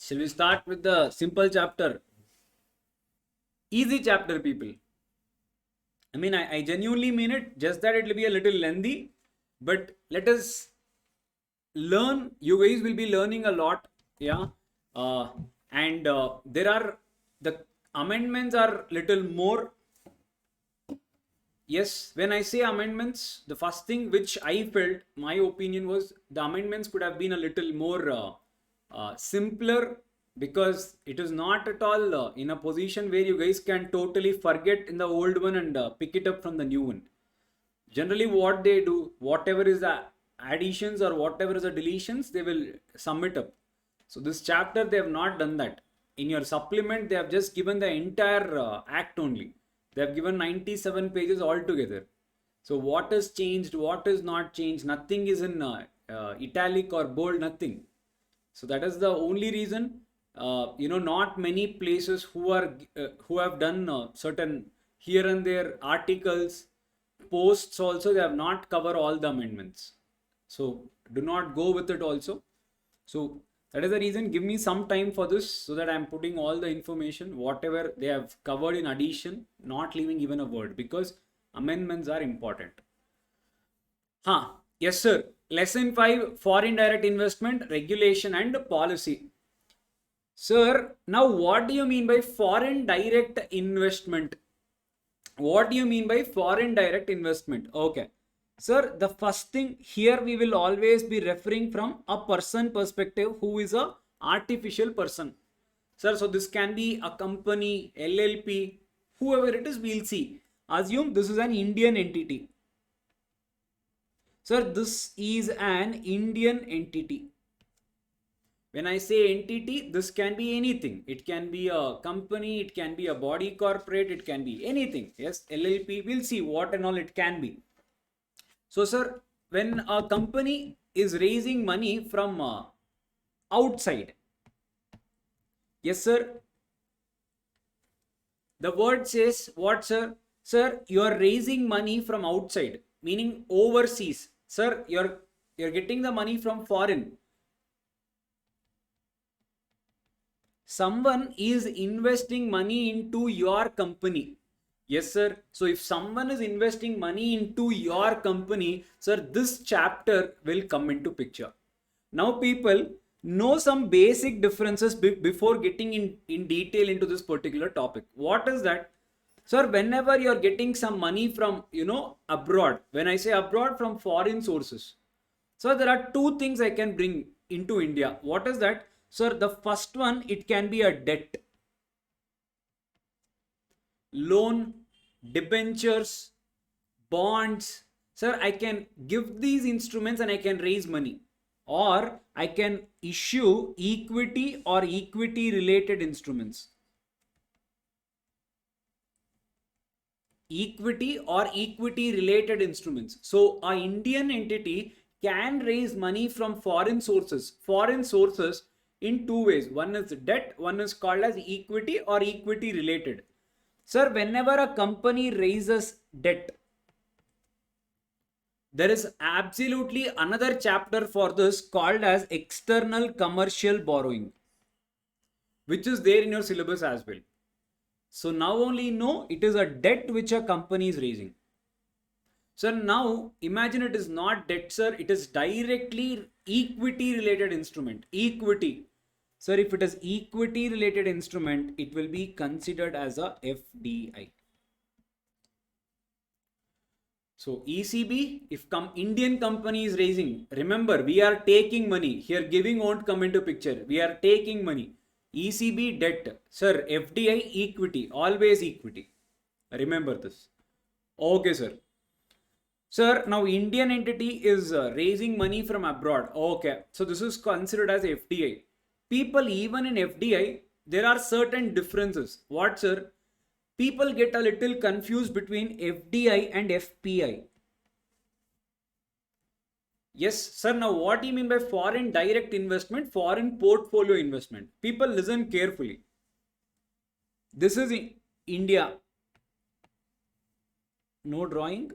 Shall we start with the simple chapter? Easy chapter, people. I mean, I genuinely mean it, just that it will be a little lengthy, but let us learn. You guys will be learning a lot. Yeah. And there are the amendments are little more. Yes, when I say amendments, the first thing which I felt, my opinion was the amendments could have been a little more simpler, because it is not at all in a position where you guys can totally forget in the old one and pick it up from the new one. Generally, what they do, whatever is the additions or whatever is the deletions, they will sum it up. So this chapter, they have not done that. In your supplement, they have just given the entire act only. They have given 97 pages altogether. So what is changed, what is not changed, nothing is in italic or bold, nothing. So that is the only reason. Not many places who have done certain here and there articles, posts also, they have not covered all the amendments. So do not go with it also. So that is the reason. Give me some time for this, so that I am putting all the information, whatever they have covered in addition, not leaving even a word, because amendments are important. Yes, sir. Lesson 5, Foreign Direct Investment, Regulation and Policy. Sir, now what do you mean by foreign direct investment? What do you mean by foreign direct investment? Okay. Sir, the first thing here, we will always be referring from a person perspective, who is a artificial person. Sir, so this can be a company, LLP, whoever it is, we'll see. Assume this is an Indian entity. Sir, this is an Indian entity. When I say entity, this can be anything. It can be a company, it can be a body corporate, it can be anything. Yes, LLP, we'll see what and all it can be. So, sir, when a company is raising money from outside, yes, sir, the word says what, sir? Sir, you are raising money from outside, meaning overseas. Sir, you're getting the money from foreign. Someone is investing money into your company. Yes, sir. So if someone is investing money into your company, sir, this chapter will come into picture. Now, people, know some basic differences before getting in detail into this particular topic. What is that? Sir, whenever you're getting some money from, abroad, when I say abroad, from foreign sources, so there are two things I can bring into India. What is that? Sir, the first one, it can be a debt, loan, debentures, bonds. Sir, I can give these instruments and I can raise money, or I can issue equity or equity related instruments. Equity or equity related instruments. So an Indian entity can raise money from foreign sources. Foreign sources in two ways. One is debt, one is called as equity or equity related. Sir, whenever a company raises debt, there is absolutely another chapter for this called as external commercial borrowing, which is there in your syllabus as well. So now only know it is a debt which a company is raising. So now imagine it is not debt, sir. It is directly equity related instrument. Equity. Sir, if it is equity related instrument, it will be considered as a FDI. So ECB, if Indian company is raising, remember, we are taking money. Here giving won't come into picture. We are taking money. ECB debt. Sir, FDI equity. Always equity. Remember this. Okay, sir. Sir, now Indian entity is raising money from abroad. Okay. So this is considered as FDI. People, even in FDI, there are certain differences. What, sir? People get a little confused between FDI and FPI. Yes, sir. Now, what do you mean by foreign direct investment, foreign portfolio investment? People, listen carefully. This is India. No drawing.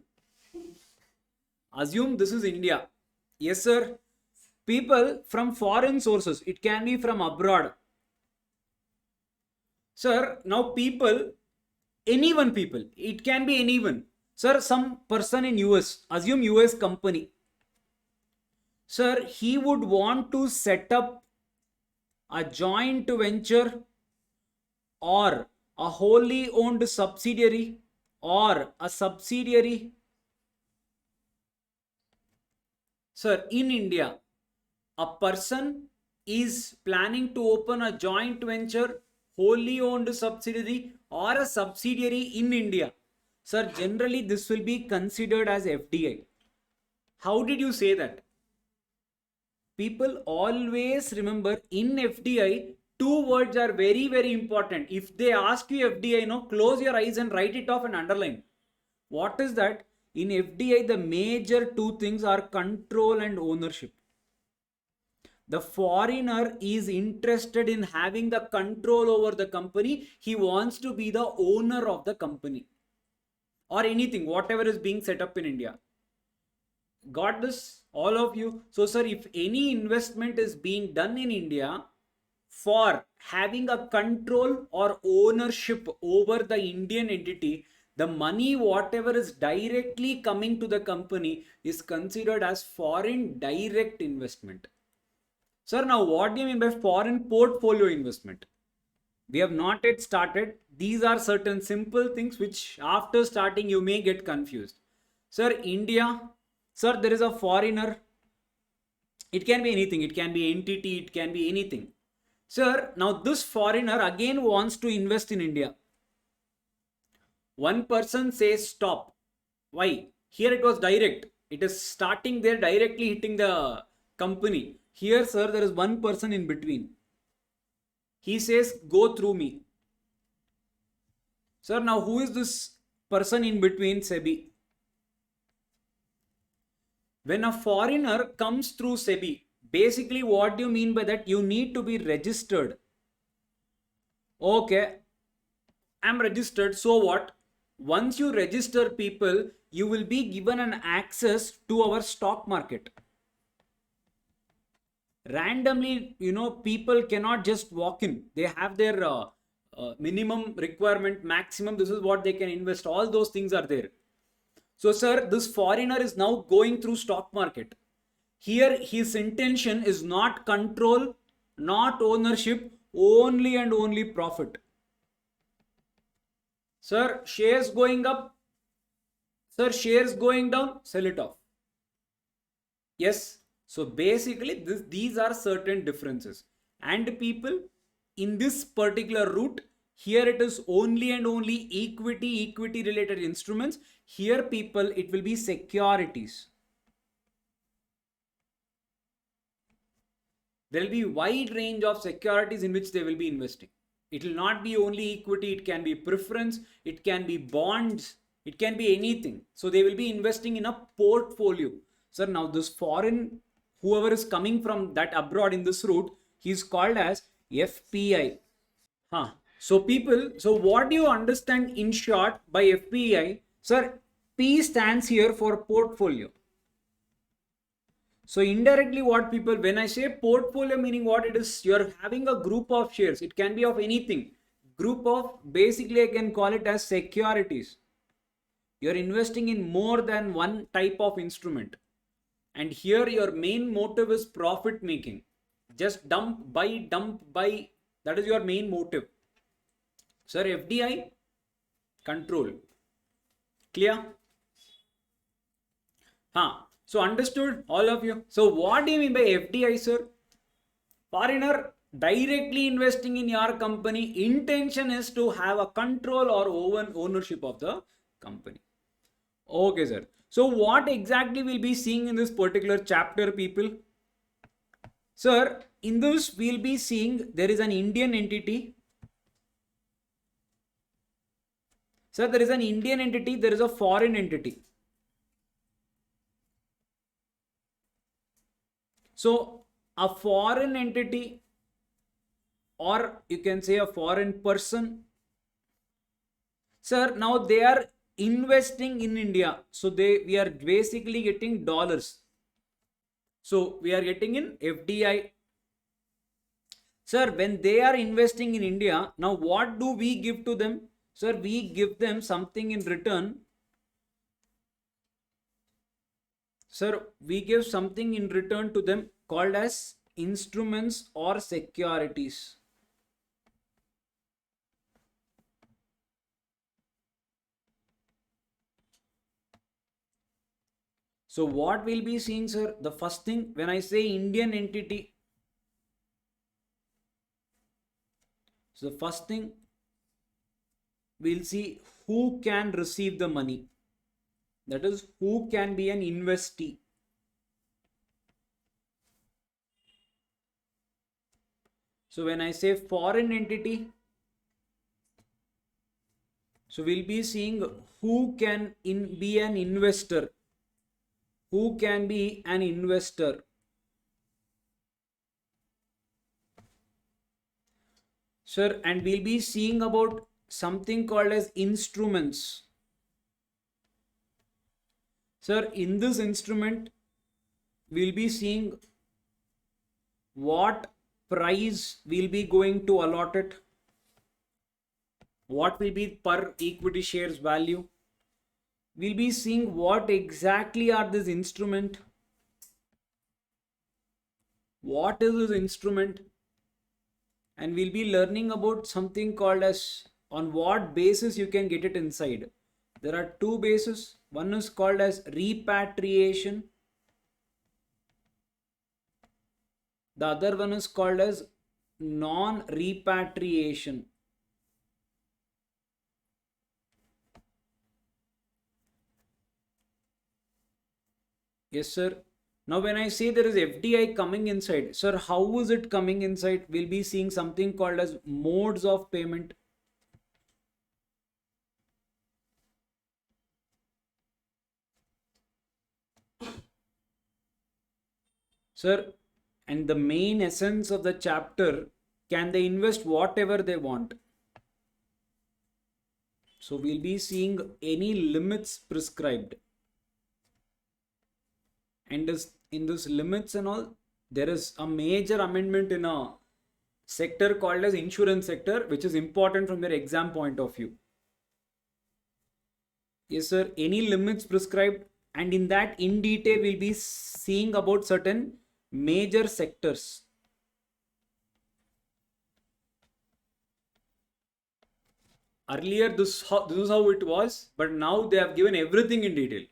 Assume this is India. Yes, sir. People from foreign sources, it can be from abroad. Sir, now people, anyone people, it can be anyone. Sir, some person in US, assume US company. Sir, he would want to set up a joint venture or a wholly owned subsidiary or a subsidiary. Sir, in India, a person is planning to open a joint venture, wholly owned subsidiary or a subsidiary in India. Sir, generally this will be considered as FDI. How did you say that? People always remember in FDI, two words are very, very important. If they ask you FDI, close your eyes and write it off and underline. What is that? In FDI, the major two things are control and ownership. The foreigner is interested in having the control over the company. He wants to be the owner of the company or anything, whatever is being set up in India. Got this, all of you? So, sir, if any investment is being done in India for having a control or ownership over the Indian entity, the money, whatever is directly coming to the company, is considered as foreign direct investment. Sir, now what do you mean by foreign portfolio investment? We have not yet started. These are certain simple things which after starting you may get confused. Sir, India, sir, there is a foreigner. It can be anything. It can be entity. It can be anything. Sir, now this foreigner again wants to invest in India. One person says stop. Why? Here it was direct. It is starting there directly hitting the company. Here, sir, there is one person in between. He says, go through me. Sir, now who is this person in between? SEBI. When a foreigner comes through SEBI, basically what do you mean by that? You need to be registered. Okay, I'm registered. So what? Once you register people, you will be given an access to our stock market. Randomly, people cannot just walk in. They have their minimum requirement, maximum. This is what they can invest. All those things are there. So, sir, this foreigner is now going through stock market. Here, his intention is not control, not ownership, only and only profit. Sir, shares going up. Sir, shares going down. Sell it off. Yes. So basically these are certain differences, and people in this particular route, here it is only and only equity related instruments. Here people, it will be securities. There will be wide range of securities in which they will be investing. It will not be only equity. It can be preference. It can be bonds. It can be anything. So they will be investing in a portfolio. Sir, now this foreign, whoever is coming from that abroad in this route, he is called as FPI. So people, so what do you understand in short by FPI? Sir, P stands here for portfolio. So indirectly what people, when I say portfolio, meaning what it is, you're having a group of shares. It can be of anything. Group of, basically I can call it as securities. You're investing in more than one type of instrument. And here your main motive is profit making. Just dump, buy. That is your main motive. Sir, FDI, control. Clear? So understood, all of you? So what do you mean by FDI, sir? Foreigner directly investing in your company. Intention is to have a control or ownership of the company. Okay, sir. So what exactly we'll be seeing in this particular chapter, people? Sir, in this we'll be seeing there is an Indian entity. Sir, there is an Indian entity, there is a foreign entity. So a foreign entity, or you can say a foreign person. Sir, now they are investing in India. So we are basically getting dollars. So we are getting in FDI. Sir, when they are investing in India, now what do we give to them? Sir, we give them something in return. Sir, we give something in return to them called as instruments or securities. So what we'll be seeing, sir, the first thing when I say Indian entity, so the first thing we'll see who can receive the money. That is, who can be an investee. So when I say foreign entity, so we'll be seeing who can be an investor. Who can be an investor? Sir, and we'll be seeing about something called as instruments. Sir, in this instrument, we'll be seeing what price we'll be going to allot it. What will be per equity shares value. We'll be seeing what exactly are this instrument. What is this instrument? And we'll be learning about something called as on what basis you can get it inside. There are two bases. One is called as repatriation. The other one is called as non-repatriation. Yes, sir. Now, when I say there is FDI coming inside, sir, how is it coming inside? We'll be seeing something called as modes of payment. Sir, and the main essence of the chapter, can they invest whatever they want? So we'll be seeing any limits prescribed. And in this limits and all, there is a major amendment in a sector called as insurance sector, which is important from their exam point of view. Yes, sir. Any limits prescribed, and in that in detail we'll be seeing about certain major sectors. Earlier this is how it was, but now they have given everything in detail.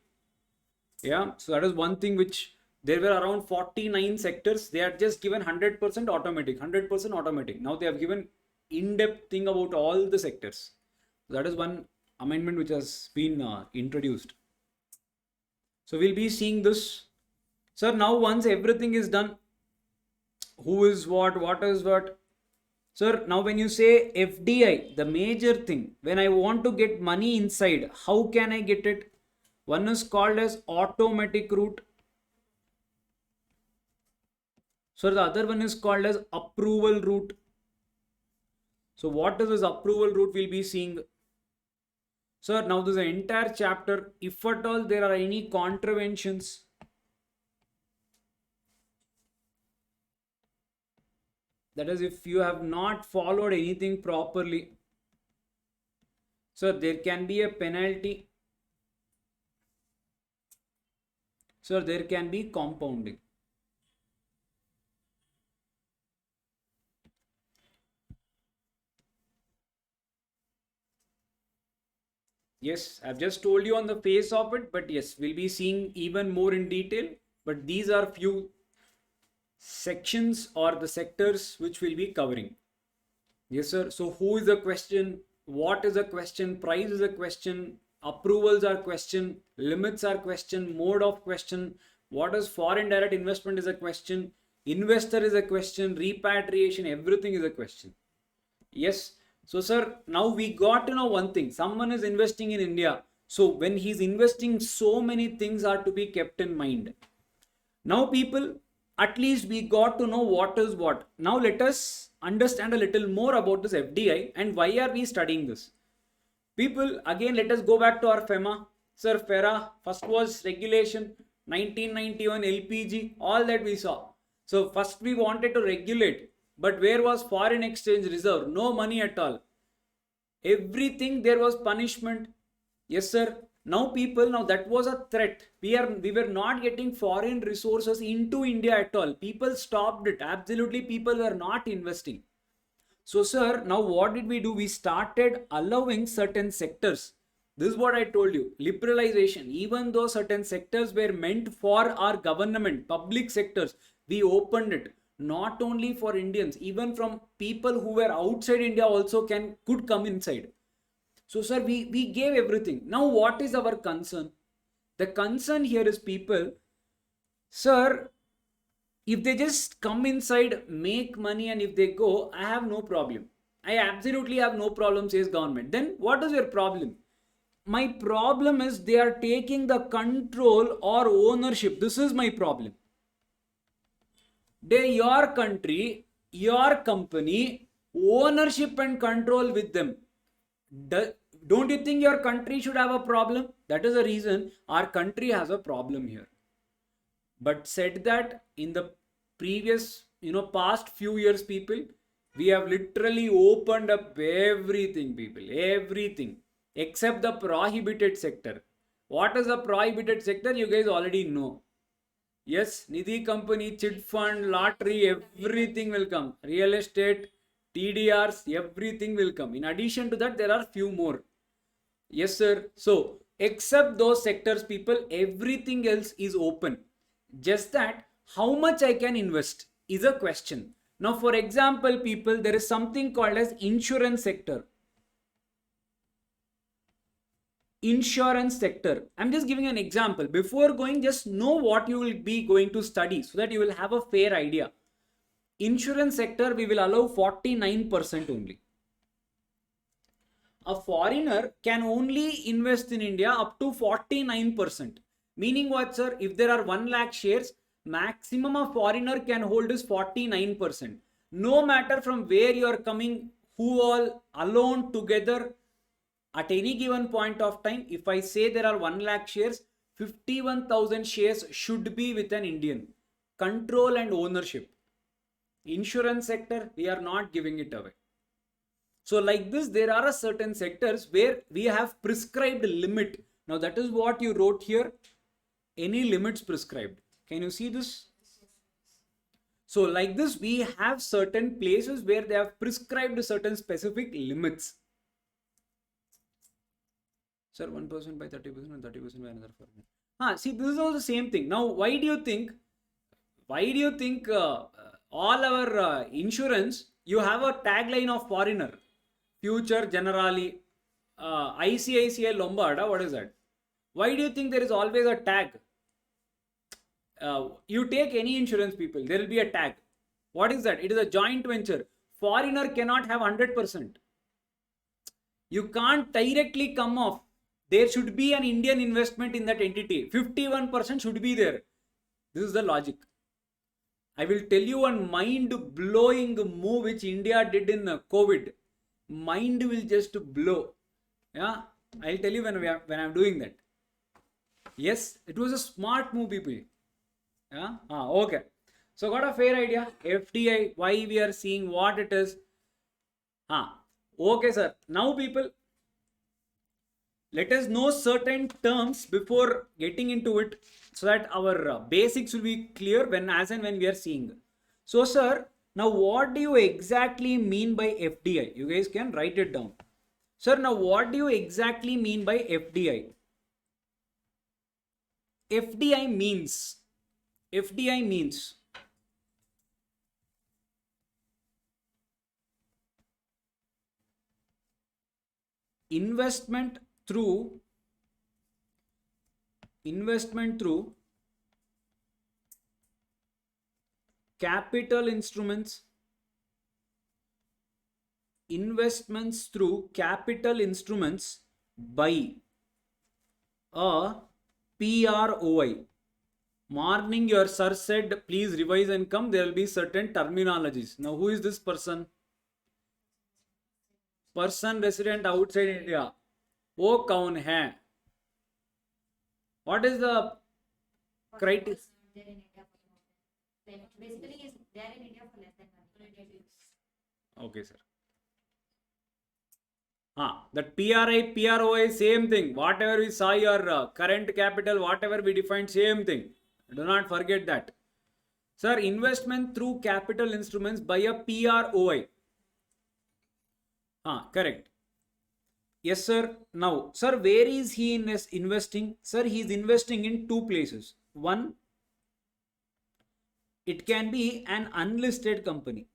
Yeah, so that is one thing which there were around 49 sectors. They are just given 100% automatic, 100% automatic. Now they have given in-depth thing about all the sectors. So that is one amendment which has been introduced. So we'll be seeing this. Sir, now once everything is done, who is what is what? Sir, now when you say FDI, the major thing, when I want to get money inside, how can I get it? One is called as automatic route. So the other one is called as approval route. So what is this approval route we'll be seeing? Sir, now this is an entire chapter. If at all there are any contraventions, that is, if you have not followed anything properly, sir, there can be a penalty. Sir, there can be compounding. Yes, I've just told you on the face of it, but yes, we'll be seeing even more in detail. But these are few sections or the sectors which we'll be covering. Yes, sir. So who is a question? What is a question? Price is a question. Approvals are question. Limits are question. Mode of question. What is foreign direct investment is a question. Investor is a question. Repatriation, everything is a question. Yes. So, sir, now we got to know one thing. Someone is investing in India. So, when he's investing, so many things are to be kept in mind. Now, people, at least we got to know what is what. Now, let us understand a little more about this FDI and why are we studying this. People, again, let us go back to our FEMA. Sir, FERA, first was regulation, 1991 LPG, all that we saw. So, first we wanted to regulate. But where was foreign exchange reserve? No money at all. Everything there was punishment. Yes, sir. Now people, now that was a threat. We were not getting foreign resources into India at all. People stopped it. Absolutely, people were not investing. So, sir, now what did we do? We started allowing certain sectors. This is what I told you. Liberalization. Even though certain sectors were meant for our government, public sectors, we opened it. Not only for Indians, even from people who were outside India also could come inside. So, sir, we gave everything. Now, what is our concern? The concern here is people, sir, if they just come inside, make money, and if they go, I have no problem. I absolutely have no problem, says government. Then what is your problem? My problem is they are taking the control or ownership. This is my problem. Your country, your company, ownership and control with them. Don't you think your country should have a problem? That is the reason our country has a problem here. But said that in the previous, past few years, people, we have literally opened up everything, people, everything except the prohibited sector. What is the prohibited sector? You guys already know. Yes, Nidhi company, chit fund, lottery, everything will come. Real estate, TDRs, everything will come. In addition to that, there are few more. Yes, sir. So, except those sectors, people, everything else is open. Just that how much I can invest is a question. Now, for example, people, there is something called as insurance sector. Insurance sector. I'm just giving an example. Before going, just know what you will be going to study so that you will have a fair idea. Insurance sector, we will allow 49% only. A foreigner can only invest in India up to 49%. Meaning what, sir? If there are 1 lakh shares, maximum a foreigner can hold is 49%. No matter from where you are coming, who all, alone, together, at any given point of time, if I say there are 1 lakh shares, 51,000 shares should be with an Indian. Control and ownership. Insurance sector, we are not giving it away. So like this, there are certain sectors where we have prescribed limit. Now that is what you wrote here. Any limits prescribed. Can you see this? So like this, we have certain places where they have prescribed certain specific limits. Sir, 1% by 30% and 30% by another foreigner. See, this is all the same thing. Now, why do you think all our insurance, you have a tagline of foreigner? Future Generali, ICICI Lombard, what is that? Why do you think there is always a tag? You take any insurance, people, there will be a tag. What is that? It is a joint venture. Foreigner cannot have 100%. You can't directly come off. There should be an Indian investment in that entity. 51% should be there. This is the logic. I will tell you one mind-blowing move which India did in COVID. Mind will just blow. Yeah, I'll tell you when I'm doing that. Yes, it was a smart move, people. Yeah, okay. So got a fair idea. FDI, why we are seeing what it is. Okay, sir. Now, people, let us know certain terms before getting into it so that our basics will be clear as and when we are seeing. So, sir, now what do you exactly mean by FDI? You guys can write it down. Sir, now what do you exactly mean by FDI? FDI means investment through capital instruments, investments through capital instruments by a PROI. Morning, your sir said, please revise and come. There will be certain terminologies. Now, who is this person? Person resident outside India. वो कौन है? What is the criteria? Basically, they are in India for less than 1 year. Okay, sir. That PRI, PROI, same thing. Whatever we saw your current capital, whatever we defined, same thing. Do not forget that. Sir, investment through capital instruments by a PROI. Correct. Yes, sir. Now, sir, where is he investing? Sir, he is investing in two places. One, it can be an unlisted company.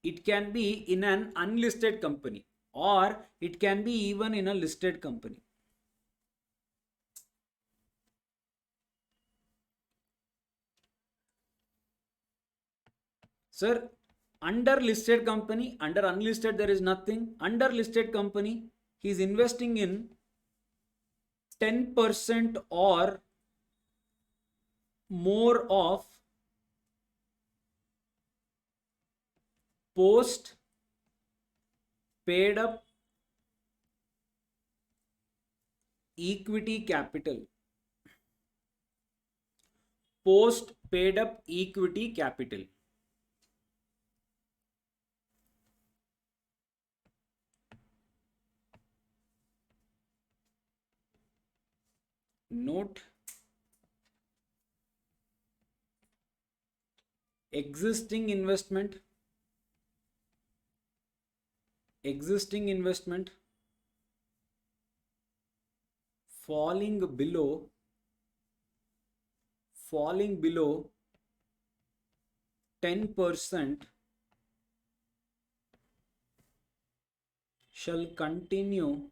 It can be in an unlisted company, or it can be even in a listed company. Sir, under listed company, under unlisted there is nothing. Under listed company, he is investing in 10% or more of post paid up equity capital. Post paid up equity capital. Note, existing investment falling below 10% shall continue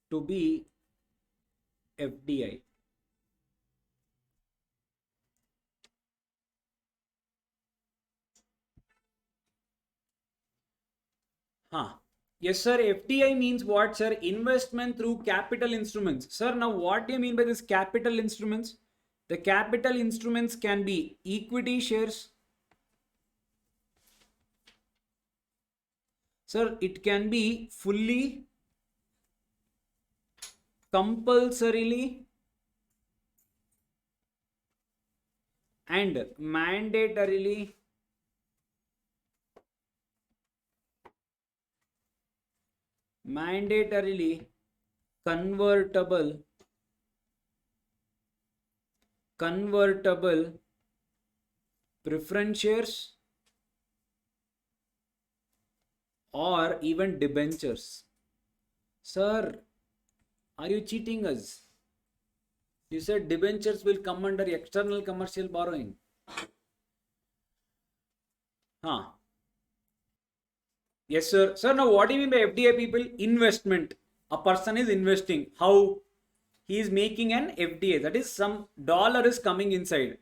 to be FDI. Yes, sir. FDI means what, sir? Investment through capital instruments. Sir, now what do you mean by this capital instruments? The capital instruments can be equity shares. Sir, it can be fully, compulsorily, and mandatorily convertible preference shares or even debentures. Sir, are you cheating us? You said debentures will come under external commercial borrowing. Yes, sir. Sir, now what do you mean by FDI, people? Investment. A person is investing. How? He is making an FDI. That is, some dollar is coming inside.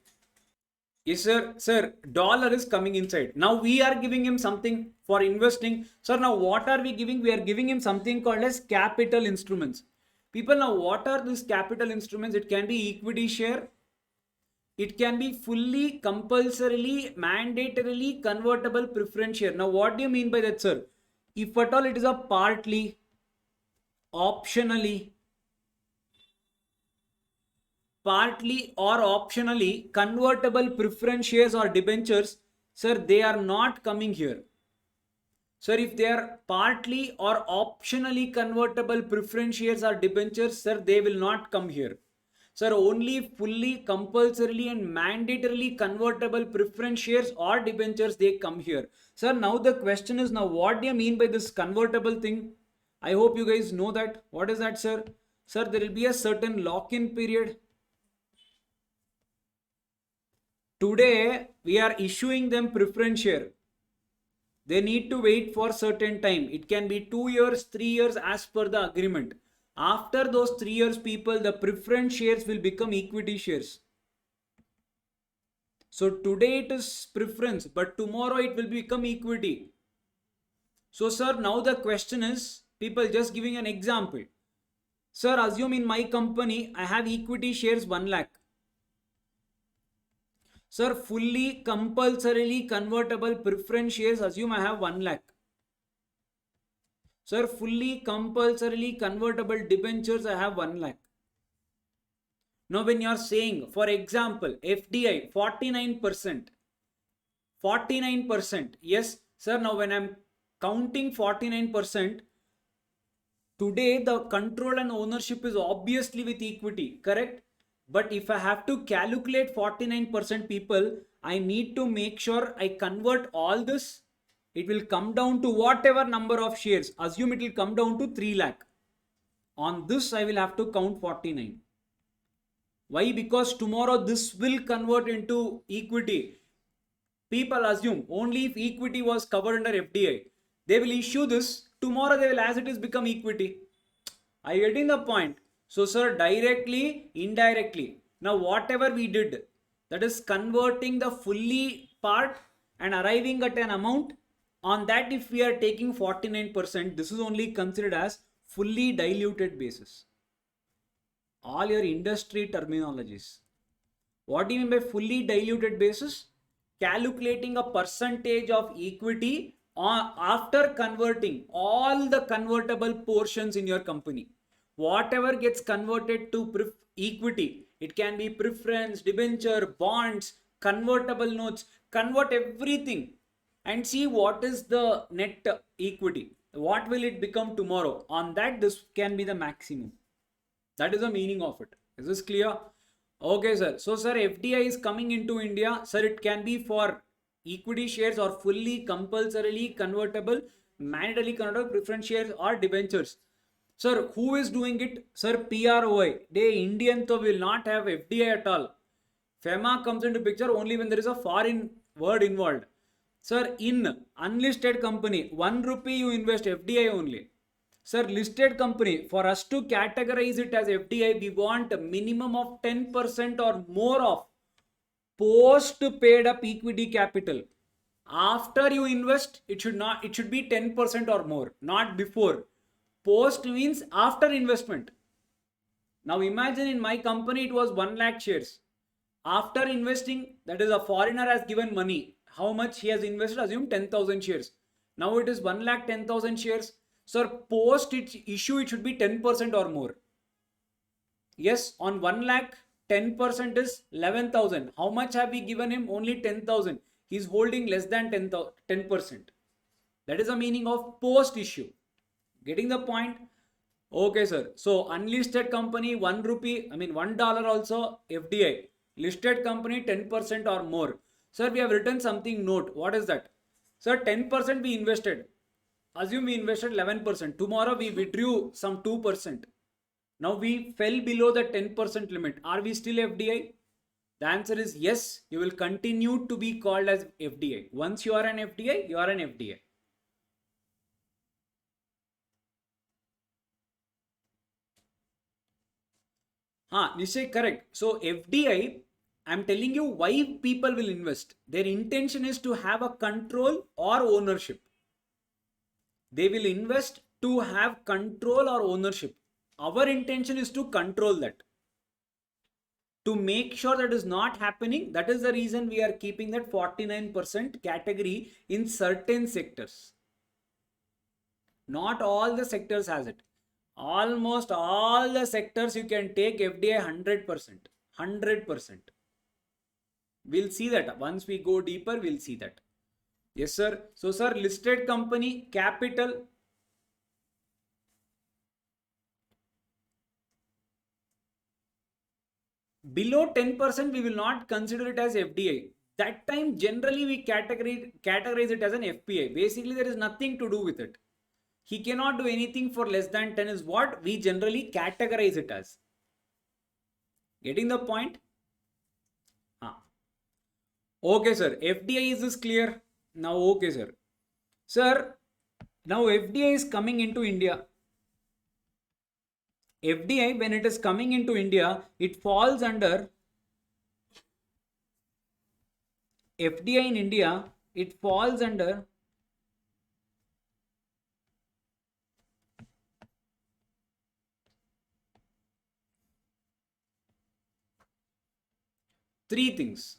Yes, sir. Sir, dollar is coming inside. Now we are giving him something for investing. Sir, now what are we giving? We are giving him something called as capital instruments. People, now what are these capital instruments? It can be equity share. It can be fully, compulsorily, mandatorily convertible preference share. Now, what do you mean by that, sir? If at all it is a partly, optionally, or optionally convertible preference shares or debentures, sir, they are not coming here. Sir, if they are partly or optionally convertible preference shares or debentures, sir, they will not come here. Sir, only fully, compulsorily and mandatorily convertible preference shares or debentures, they come here. Sir, now the question is, now what do you mean by this convertible thing? I hope you guys know that. What is that, sir? Sir, there will be a certain lock-in period. Today, we are issuing them preference share. They need to wait for certain time. It can be 2 years, 3 years as per the agreement. After those 3 years, people, the preference shares will become equity shares. So today it is preference, but tomorrow it will become equity. So sir, now the question is, people, just giving an example. Sir, assume in my company, I have equity shares 1 lakh. Sir, fully, compulsorily convertible preference shares, assume I have 1 lakh. Sir, fully, compulsorily convertible debentures, I have 1 lakh. Now, when you are saying, for example, FDI 49%, 49%, yes, sir, now when I'm counting 49%, today the control and ownership is obviously with equity, correct? But if I have to calculate 49% people, I need to make sure I convert all this. It will come down to whatever number of shares. Assume it will come down to 3 lakh. On this, I will have to count 49. Why? Because tomorrow this will convert into equity. People assume only if equity was covered under FDI, they will issue this. Tomorrow they will, as it is, become equity. Are you getting the point? So, sir, directly, indirectly. Now, whatever we did, that is converting the fully part and arriving at an amount. On that, if we are taking 49%, this is only considered as fully diluted basis. All your industry terminologies. What do you mean by fully diluted basis? Calculating a percentage of equity after converting all the convertible portions in your company. Whatever gets converted to equity, it can be preference, debenture, bonds, convertible notes, convert everything and see what is the net equity. What will it become tomorrow? On that, this can be the maximum. That is the meaning of it. Is this clear? Okay, sir. So, sir, FDI is coming into India. Sir, it can be for equity shares or fully compulsorily convertible, mandatorily convertible preference shares or debentures. Sir, who is doing it? Sir, PROI. They Indian to will not have FDI at all. FEMA comes into picture only when there is a foreign word involved. Sir, in unlisted company, 1 rupee you invest FDI only. Sir, listed company, for us to categorize it as FDI, we want a minimum of 10% or more of post paid up equity capital. After you invest, it should be 10% or more, not before. Post means after investment. Now imagine in my company it was 1 lakh shares. After investing, that is, a foreigner has given money. How much he has invested? Assume 10,000 shares. Now it is 1 lakh 10,000 shares. Sir, post its issue, it should be 10% or more. Yes, on 1 lakh, 10% is 11,000. How much have we given him? Only 10,000. He is holding less than 10%. That is the meaning of post issue. Getting the point? Okay, sir. So, unlisted company, 1 rupee, $1 also FDI. Listed company, 10% or more. Sir, we have written something note. What is that? Sir, 10% we invested. Assume we invested 11%. Tomorrow we withdrew some 2%. Now we fell below the 10% limit. Are we still FDI? The answer is yes. You will continue to be called as FDI. Once you are an FDI, you are an FDI. Nishay, correct. So FDI, I'm telling you why people will invest. Their intention is to have a control or ownership. They will invest to have control or ownership. Our intention is to control that. To make sure that is not happening, that is the reason we are keeping that 49% category in certain sectors. Not all the sectors has it. Almost all the sectors you can take FDI 100%. 100%. We'll see that. Once we go deeper, we'll see that. Yes, sir. So, sir, listed company, capital. Below 10%, we will not consider it as FDI. That time, generally, we categorize it as an FPI. Basically, there is nothing to do with it. He cannot do anything for less than 10 is what we generally categorize it as. Getting the point? Okay, sir. FDI is this clear? Now, okay, sir. Sir, now FDI is coming into India. FDI, when it is coming into India, it falls under FDI in India, it falls under three things.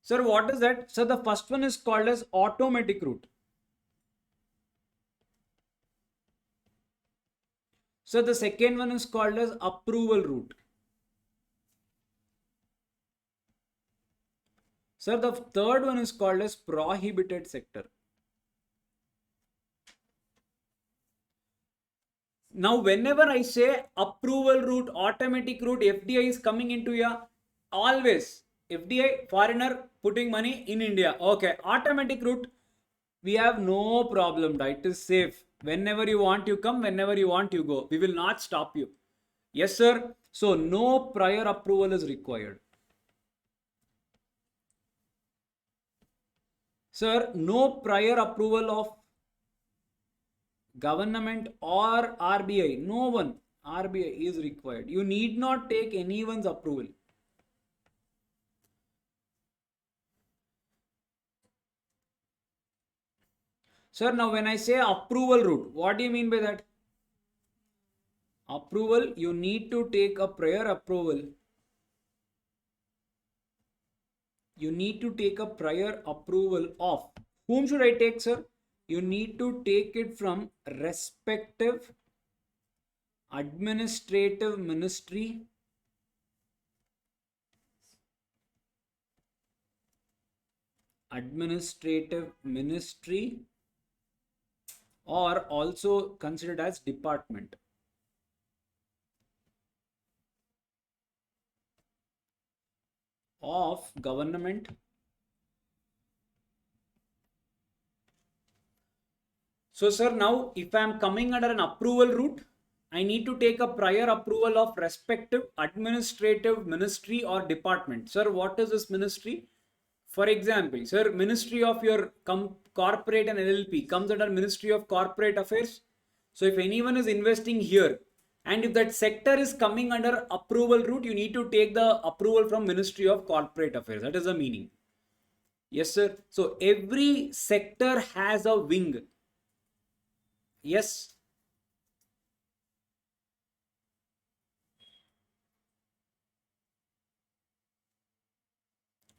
Sir, what is that? So the first one is called as automatic route. So the second one is called as approval route. Sir, the third one is called as prohibited sector. Now, whenever I say approval route, automatic route, FDI is coming into here, always FDI, foreigner putting money in India. Okay, automatic route, we have no problem, right? It is safe. Whenever you want, you come. Whenever you want, you go. We will not stop you. Yes, sir. So, no prior approval is required. Sir, no prior approval of government or RBI. No one. RBI is required. You need not take anyone's approval. Sir, now when I say approval route, what do you mean by that? Approval, you need to take a prior approval. You need to take a prior approval of. Whom should I take, sir? You need to take it from respective administrative ministry or also considered as department of government. So, sir, now if I am coming under an approval route, I need to take a prior approval of respective administrative ministry or department. Sir, what is this ministry? For example, sir, Ministry of your corporate and LLP comes under Ministry of Corporate Affairs. So, if anyone is investing here, and if that sector is coming under approval route, you need to take the approval from Ministry of Corporate Affairs. That is the meaning. Yes, sir. So, every sector has a wing. Yes.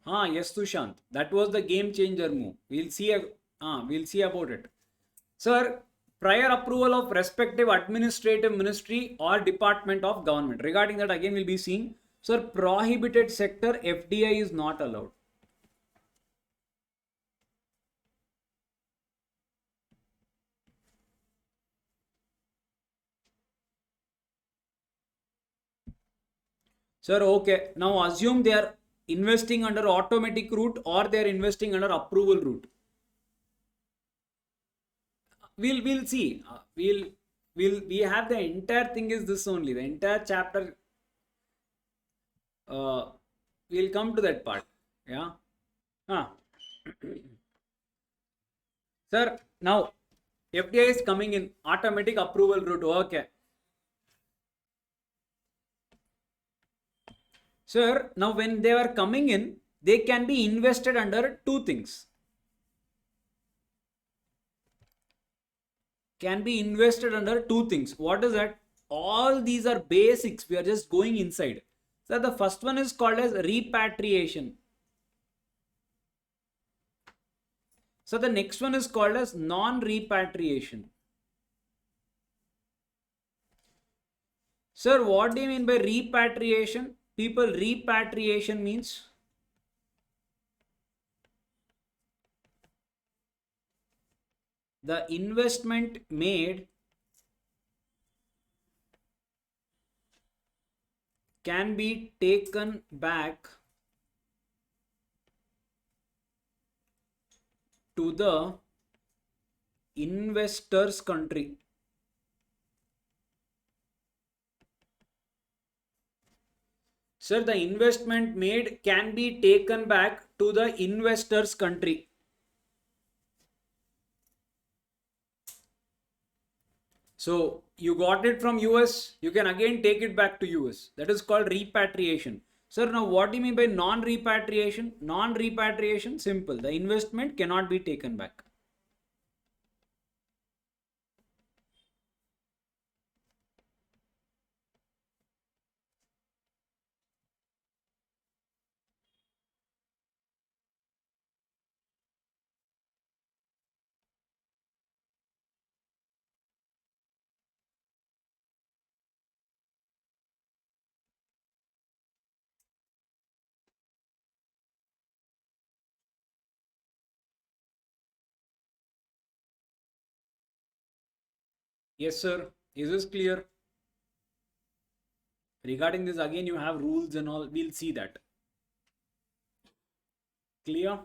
Yes, Sushant. That was the game changer move. We'll see about it. Sir, prior approval of respective administrative ministry or department of government. Regarding that, again, we'll be seeing. Sir, prohibited sector FDI is not allowed. Sir, okay. Now assume they are investing under automatic route or they are investing under approval route. We'll see. We have the entire thing is this only. The entire chapter. We'll come to that part. Yeah. Sir, now FDI is coming in automatic approval route. Okay. Sir, now when they are coming in, they can be invested under two things. Can be invested under two things. What is that? All these are basics. We are just going inside. So the first one is called as repatriation. So the next one is called as non-repatriation. Sir, what do you mean by repatriation? People, repatriation means the investment made can be taken back to the investor's country. Sir, the investment made can be taken back to the investor's country. So you got it from US, you can again take it back to US. That is called repatriation. Sir, now what do you mean by non-repatriation? Non-repatriation, simple. The investment cannot be taken back. Yes, sir. Is this clear? Regarding this, again, you have rules and all. We'll see that. Clear?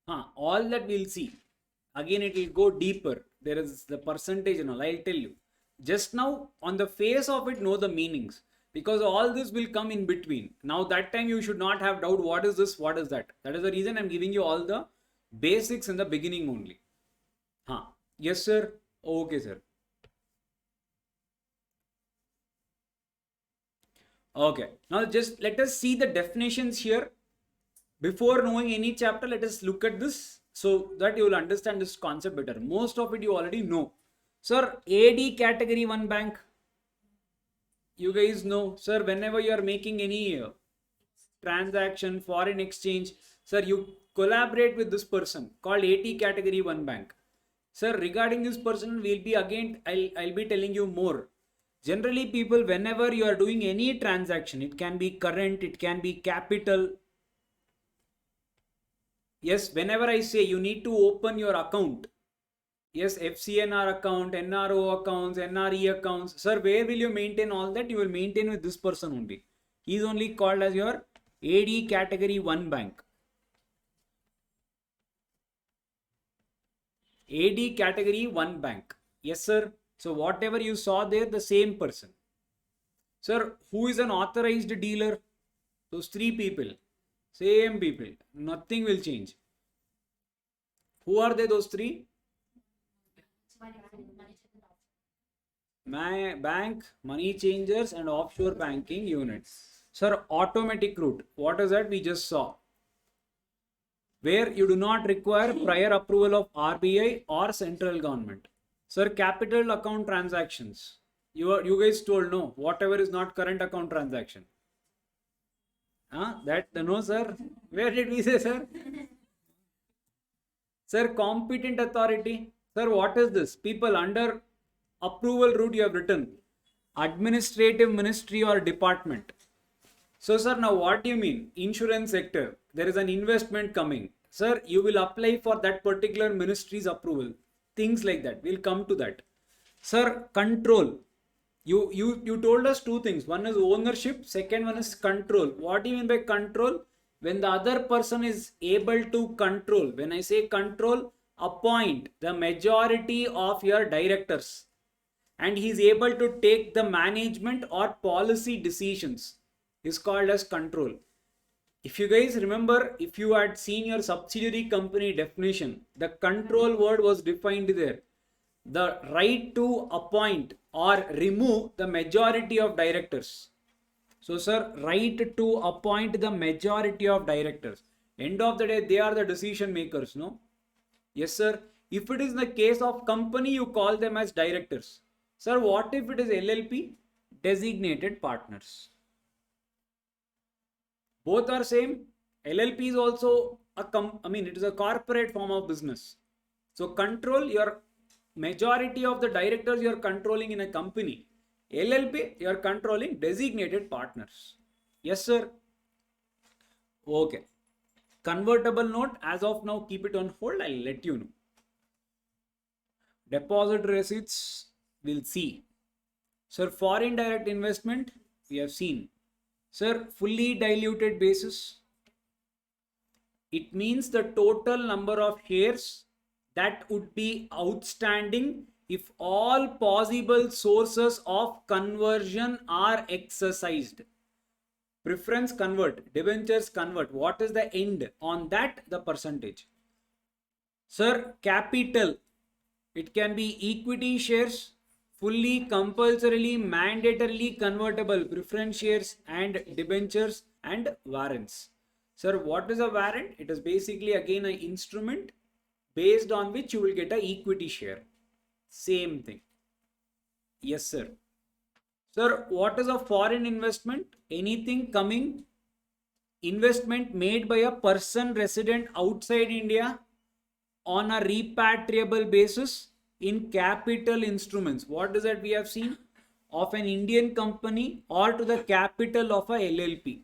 All that we'll see. Again, it will go deeper. There is the percentage and all. I'll tell you. Just now, on the face of it, know the meanings. Because all this will come in between. Now, that time you should not have doubt. What is this? What is that? That is the reason I'm giving you all the basics in the beginning only. Yes, sir. Okay, sir. Okay. Now, just let us see the definitions here. Before knowing any chapter, let us look at this so that you will understand this concept better. Most of it you already know. Sir, AD category 1 bank. You guys know, sir, whenever you are making any transaction, foreign exchange, sir, you collaborate with this person called AT category 1 bank. Sir, regarding this person, we'll be again, I'll be telling you more. Generally, people, whenever you are doing any transaction, it can be current, it can be capital. Yes, whenever I say you need to open your account, yes, FCNR account, NRO accounts, NRE accounts. Sir, where will you maintain all that? You will maintain with this person only. He is only called as your AD category 1 bank. AD category 1 bank. Yes, sir. So whatever you saw there, the same person. Sir, who is an authorized dealer? Those 3 people. Same people. Nothing will change. Who are they, those 3? My bank, money changers and offshore banking units. Sir, automatic route. What is that? We just saw. Where you do not require prior approval of RBI or central government. Sir, capital account transactions. You guys told no. Whatever is not current account transaction. No, sir. Where did we say, sir? Sir, competent authority. Sir, what is this? People, under approval route you have written administrative ministry or department. So, sir, now what do you mean? Insurance sector. There is an investment coming. Sir, you will apply for that particular ministry's approval. Things like that. We'll come to that. Sir, control. You told us 2 things. One is ownership. Second one is control. What do you mean by control? When the other person is able to control. When I say control, appoint the majority of your directors. And he is able to take the management or policy decisions. Is called as control. If you guys remember, if you had seen your subsidiary company definition, the control word was defined there. The right to appoint or remove the majority of directors. So, sir, right to appoint the majority of directors. End of the day, they are the decision makers, no? Yes, sir. If it is the case of company, you call them as directors. Sir, what if it is LLP? Designated partners. Both are same. LLP is also it is a corporate form of business. So control your majority of the directors you are controlling in a company. LLP, you are controlling designated partners. Yes, sir. Okay. Convertible note, as of now, keep it on hold. I'll let you know. Deposit receipts, we'll see. Sir, foreign direct investment, we have seen. Sir, fully diluted basis. It means the total number of shares that would be outstanding if all possible sources of conversion are exercised. Preference convert, debentures convert. What is the end? On that, the percentage. Sir, capital. It can be equity shares, fully, compulsorily, mandatorily convertible preference shares and debentures and warrants. Sir, what is a warrant? It is basically again an instrument based on which you will get an equity share. Same thing. Yes, sir. Sir, what is a foreign investment? Anything coming, investment made by a person resident outside India on a repatriable basis in capital instruments. What is that we have seen? Of an Indian company or to the capital of a LLP.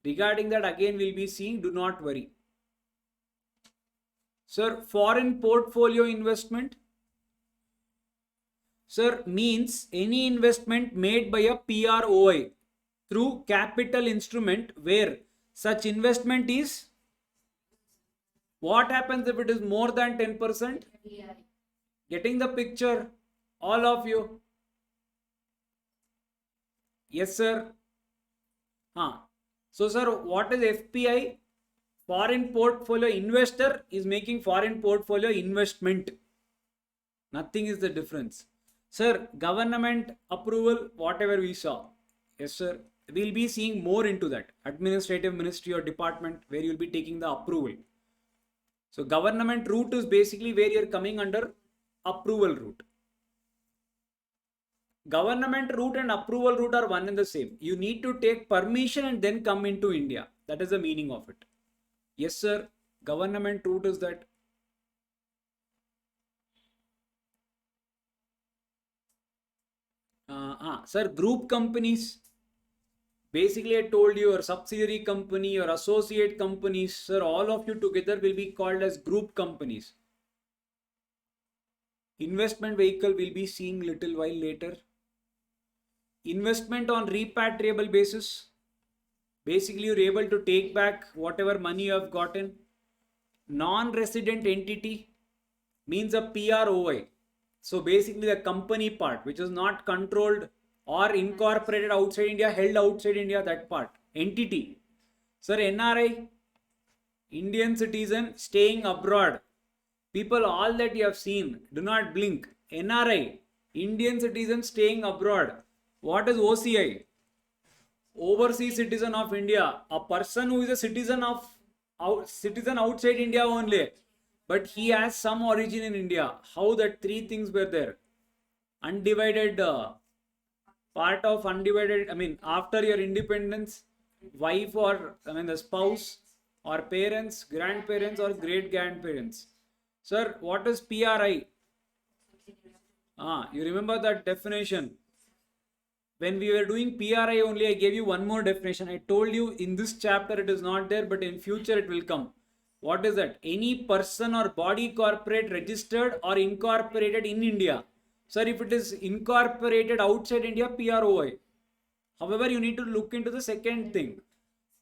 Regarding that again we'll be seeing, do not worry. Sir, foreign portfolio investment, Sir, means any investment made by a PROI through capital instrument where such investment is, what happens if it is more than 10%? Getting the picture, all of you? Yes, sir. So, sir, what is FPI? Foreign portfolio investor is making foreign portfolio investment. Nothing is the difference. Sir, government approval, whatever we saw. Yes, sir. We'll be seeing more into that. Administrative ministry or department where you'll be taking the approval. So, government route is basically where you're coming under approval route. Government route and approval route are one and the same. You need to take permission and then come into India. That is the meaning of it. Yes, sir. Government route is that. Sir, group companies. Basically, I told you your subsidiary company, your associate companies, sir, all of you together will be called as group companies. Investment vehicle will be seeing little while later. Investment on repatriable basis. Basically, you're able to take back whatever money you have gotten. Non-resident entity means a PROI. So basically the company part which is not controlled or incorporated outside India, held outside India, that part. Entity. Sir, NRI, Indian citizen staying abroad. People, all that you have seen, do not blink. NRI, Indian citizen staying abroad. What is OCI? Overseas citizen of India. A person who is a citizen outside India only, but he has some origin in India. How that three things were there? Undivided part of undivided, after your independence, wife or the spouse or parents, grandparents or great grandparents. Sir, what is PRI? You remember that definition? When we were doing PRI only, I gave you one more definition. I told you in this chapter it is not there, but in future it will come. What is that? Any person or body corporate registered or incorporated in India. Sir, if it is incorporated outside India, PROI. However, you need to look into the second thing.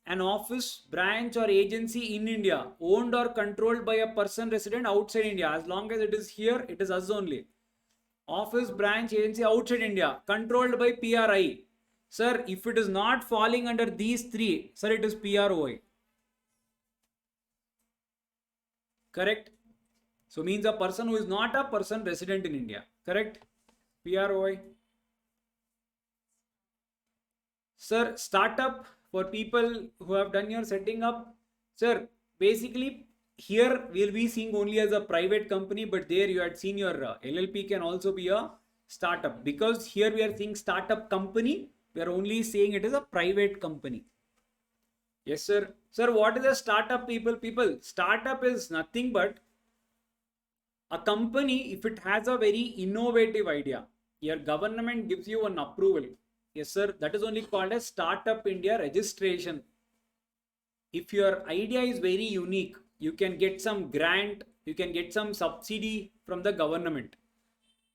An office, branch or agency in India owned or controlled by a person resident outside India. As long as it is here, it is us only. Office, branch, agency outside India controlled by PRI. Sir, if it is not falling under these three, sir, it is PROI. Correct? So means a person who is not a person resident in India. Correct? PROI. Sir, startup for people who have done your setting up. Sir, basically here we'll be seeing only as a private company, but there you had seen your LLP can also be a startup, because here we are seeing startup company. We are only saying it is a private company. Yes, sir. Sir, what is a startup, people? Startup is nothing but a company if it has a very innovative idea. Your government gives you an approval. Yes, sir. That is only called as Startup India registration. If your idea is very unique, you can get some grant, you can get some subsidy from the government.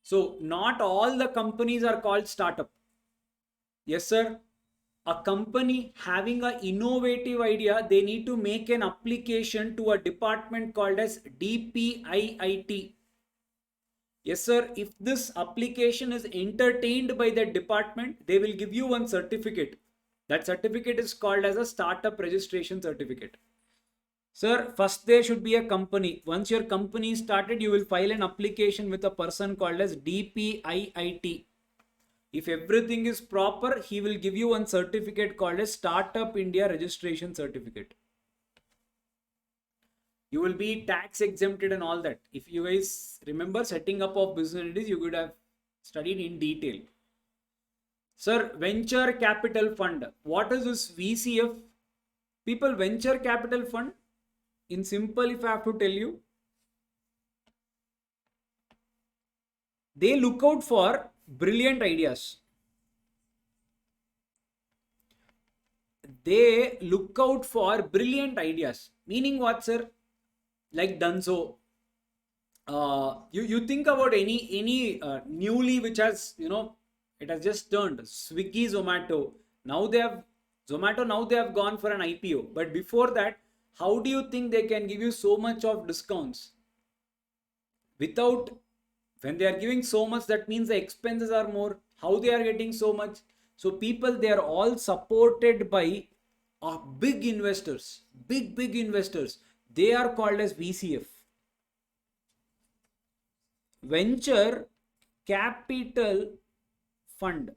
So not all the companies are called startup. Yes, sir. A company having an innovative idea, they need to make an application to a department called as DPIIT. Yes, sir. If this application is entertained by the department, they will give you one certificate. That certificate is called as a startup registration certificate. Sir, first there should be a company. Once your company is started, you will file an application with a person called as DPIIT. If everything is proper, he will give you one certificate called as Startup India Registration Certificate. You will be tax exempted and all that. If you guys remember setting up of business entities, you could have studied in detail. Sir, Venture Capital Fund. What is this VCF? People, Venture Capital Fund, in simple, if I have to tell you, they look out for brilliant ideas. They look out for brilliant ideas. Meaning what, sir? Like Dunzo, You think about any newly which has, it has just turned Swiggy, Zomato. Now they have Zomato. Now they have gone for an IPO. But before that, how do you think they can give you so much of discounts without, when they are giving so much, that means the expenses are more. How they are getting so much? So people, they are all supported by big investors, big investors. They are called as VCF, venture capital fund.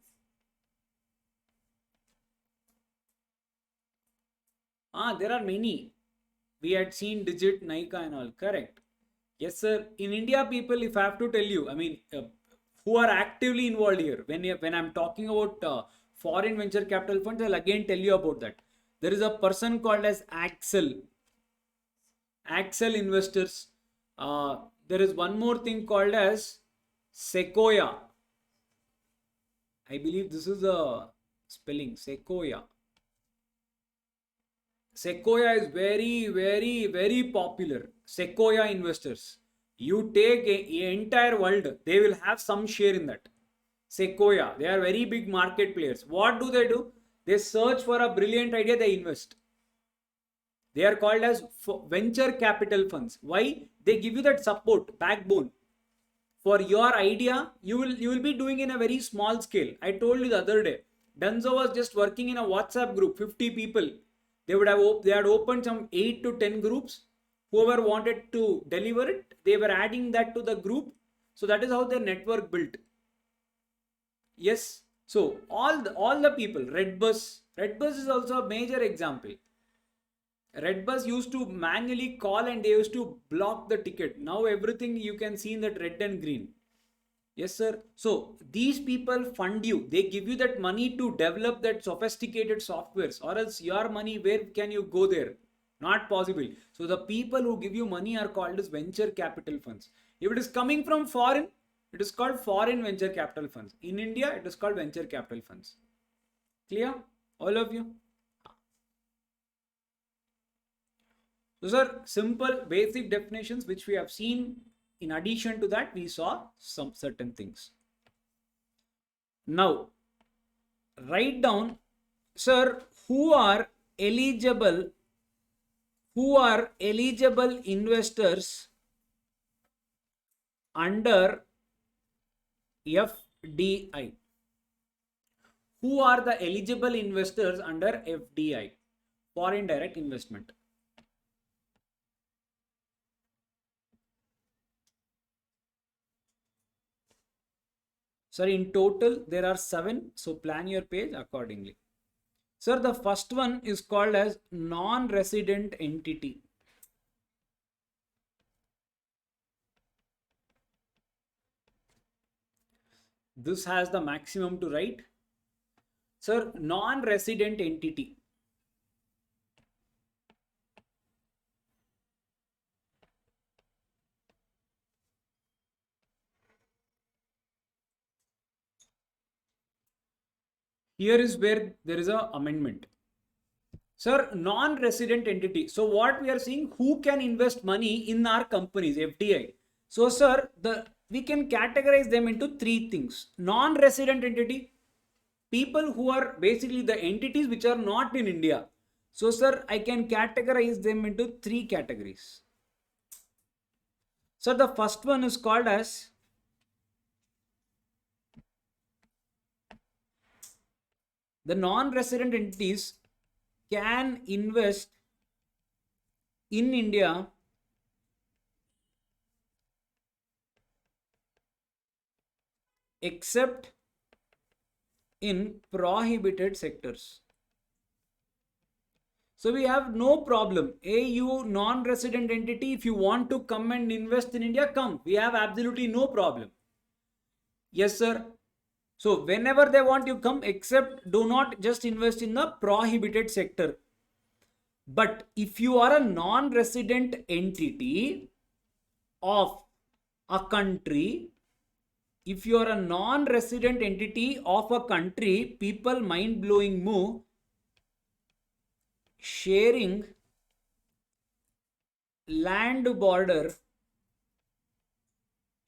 There are many. We had seen Digit, Nika and all. Correct. Yes, sir. In India, people, if I have to tell you, I mean, who are actively involved here, when I'm talking about foreign venture capital funds, I'll again tell you about that. There is a person called as Axel. Axel Investors. There is one more thing called as Sequoia. I believe this is the spelling, Sequoia. Sequoia is very popular. Sequoia Investors. You take a entire world, they will have some share in that. Sequoia, they are very big market players. What do? They search for a brilliant idea, they invest. They are called as venture capital funds. Why? They give you that support, backbone. For your idea, you will be doing in a very small scale. I told you the other day, Dunzo was just working in a WhatsApp group, 50 people. They had opened some 8 to 10 groups. Whoever wanted to deliver it, they were adding that to the group. So that is how their network built. Yes. So all the people, Redbus is also a major example. Redbus used to manually call and they used to block the ticket. Now everything you can see in that red and green. Yes, sir. So these people fund you. They give you that money to develop that sophisticated softwares, or else your money, where can you go there? Not possible. So the people who give you money are called as venture capital funds. If it is coming from foreign, it is called foreign venture capital funds. In India, it is called venture capital funds. Clear? All of you? Those are simple basic definitions which we have seen. In addition to that, we saw some certain things. Now, write down, sir, who are eligible investors under FDI. Who are the eligible investors under FDI, foreign direct investment? Sir, in total there are 7, so plan your page accordingly. Sir, the first one is called as non-resident entity. This has the maximum to write. Sir, non-resident entity. Here is where there is an amendment. Sir, non-resident entity. So what we are seeing, who can invest money in our companies, FDI. So sir, we can categorize them into 3 things. Non-resident entity, people who are basically the entities which are not in India. So sir, I can categorize them into 3 categories. So the first one is called as the non-resident entities can invest in India except in prohibited sectors. So we have no problem. You non-resident entity, if you want to come and invest in India, come. We have absolutely no problem. Yes, sir. So whenever they want, you come, except do not just invest in the prohibited sector. But if you are a non-resident entity of a country, if you are a non-resident entity of a country, people, mind-blowing move, sharing land border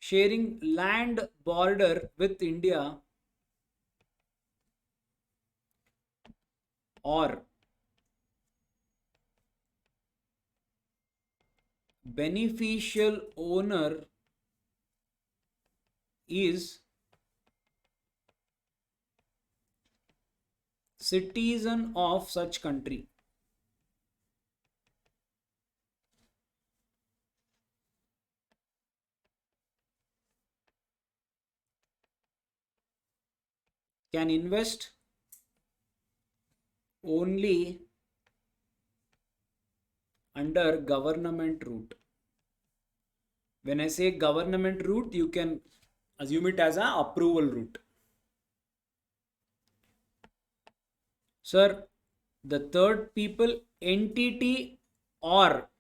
sharing land border with India or beneficial owner is citizen of such country. Can invest only under government route. When I say government route, you can assume it as a approval route. Sir, the third people, entity or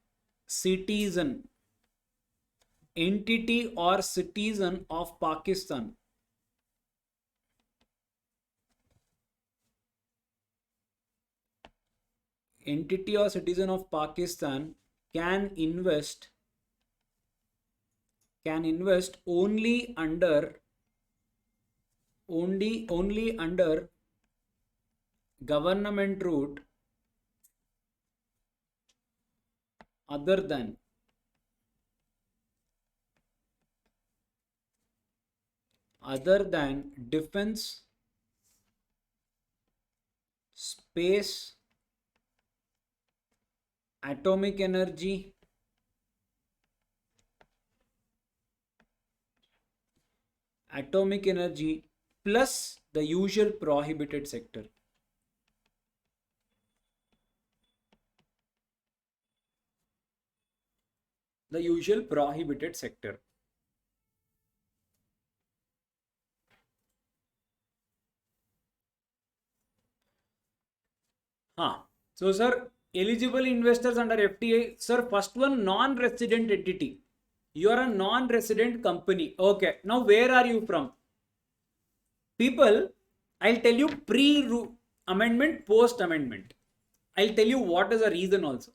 citizen. Entity or citizen of Pakistan. Entity or citizen of Pakistan can invest only under government route other than defense, space, atomic energy, plus the usual prohibited sector. The usual prohibited sector. So, sir, eligible investors under FTA, sir, first one, non-resident entity. You are a non-resident company. Okay. Now, where are you from? People, I'll tell you pre-amendment, post-amendment. I'll tell you what is the reason also.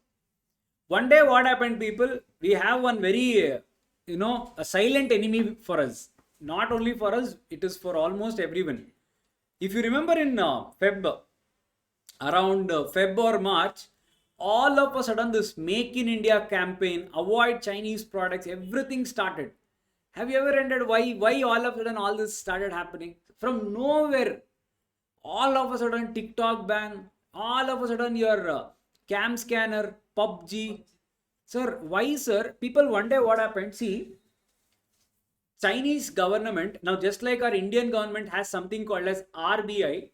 One day, what happened, people? We have one very, a silent enemy for us. Not only for us, it is for almost everyone. If you remember in around Feb or March, all of a sudden this Make in India campaign, avoid Chinese products, everything started. Have you ever wondered why all of a sudden all this started happening? From nowhere, all of a sudden TikTok ban, all of a sudden your cam scanner, PUBG. Sir, why, sir? People one day what happened? See, Chinese government, now just like our Indian government has something called as RBI,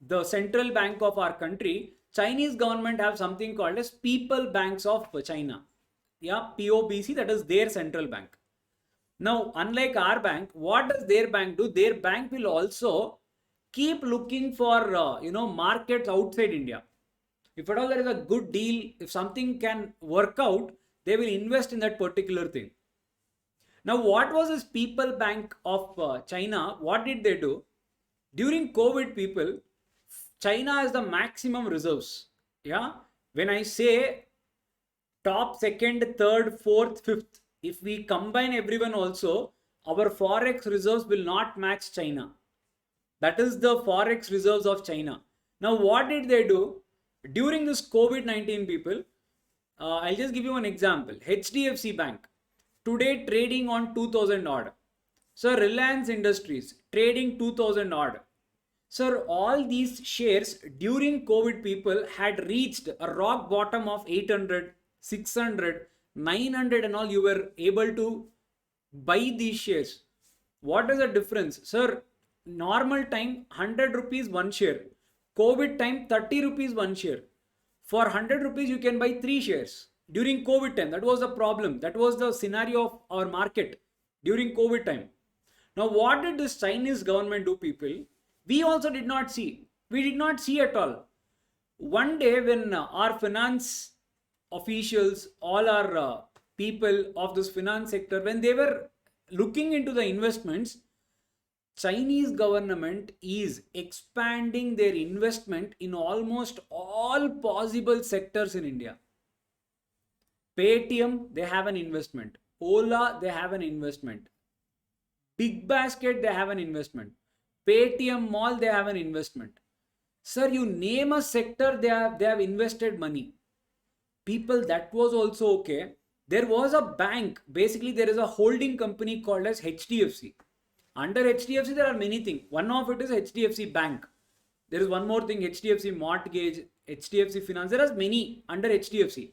the central bank of our country, Chinese government have something called as People Banks of China. Yeah, POBC, that is their central bank. Now, unlike our bank, what does their bank do? Their bank will also keep looking for, markets outside India. If at all there is a good deal, if something can work out, they will invest in that particular thing. Now, what was this People Bank of China? What did they do? During COVID, people, China has the maximum reserves. Yeah. When I say top, second, third, fourth, fifth, if we combine everyone also, our forex reserves will not match China. That is the forex reserves of China. Now, what did they do? During this COVID-19, people, I'll just give you an example. HDFC Bank, today trading on 2000 odd. So, Reliance Industries, trading 2000 odd. Sir, all these shares during COVID, people had reached a rock bottom of 800, 600, 900 and all. You were able to buy these shares. What is the difference? Sir, normal time 100 rupees one share. COVID time 30 rupees one share. For 100 rupees you can buy 3 shares. During COVID time, that was the problem. That was the scenario of our market during COVID time. Now, what did this Chinese government do, people? We also did not see. We did not see at all. One day when our finance officials, all our people of this finance sector, when they were looking into the investments, Chinese government is expanding their investment in almost all possible sectors in India. Paytm, they have an investment. Ola, they have an investment. Big Basket, they have an investment. Paytm Mall, they have an investment. Sir, you name a sector, they have invested money. People, that was also okay. There was a bank. Basically, there is a holding company called as HDFC. Under HDFC, there are many things. One of it is HDFC Bank. There is one more thing, HDFC Mortgage, HDFC Finance. There are many under HDFC.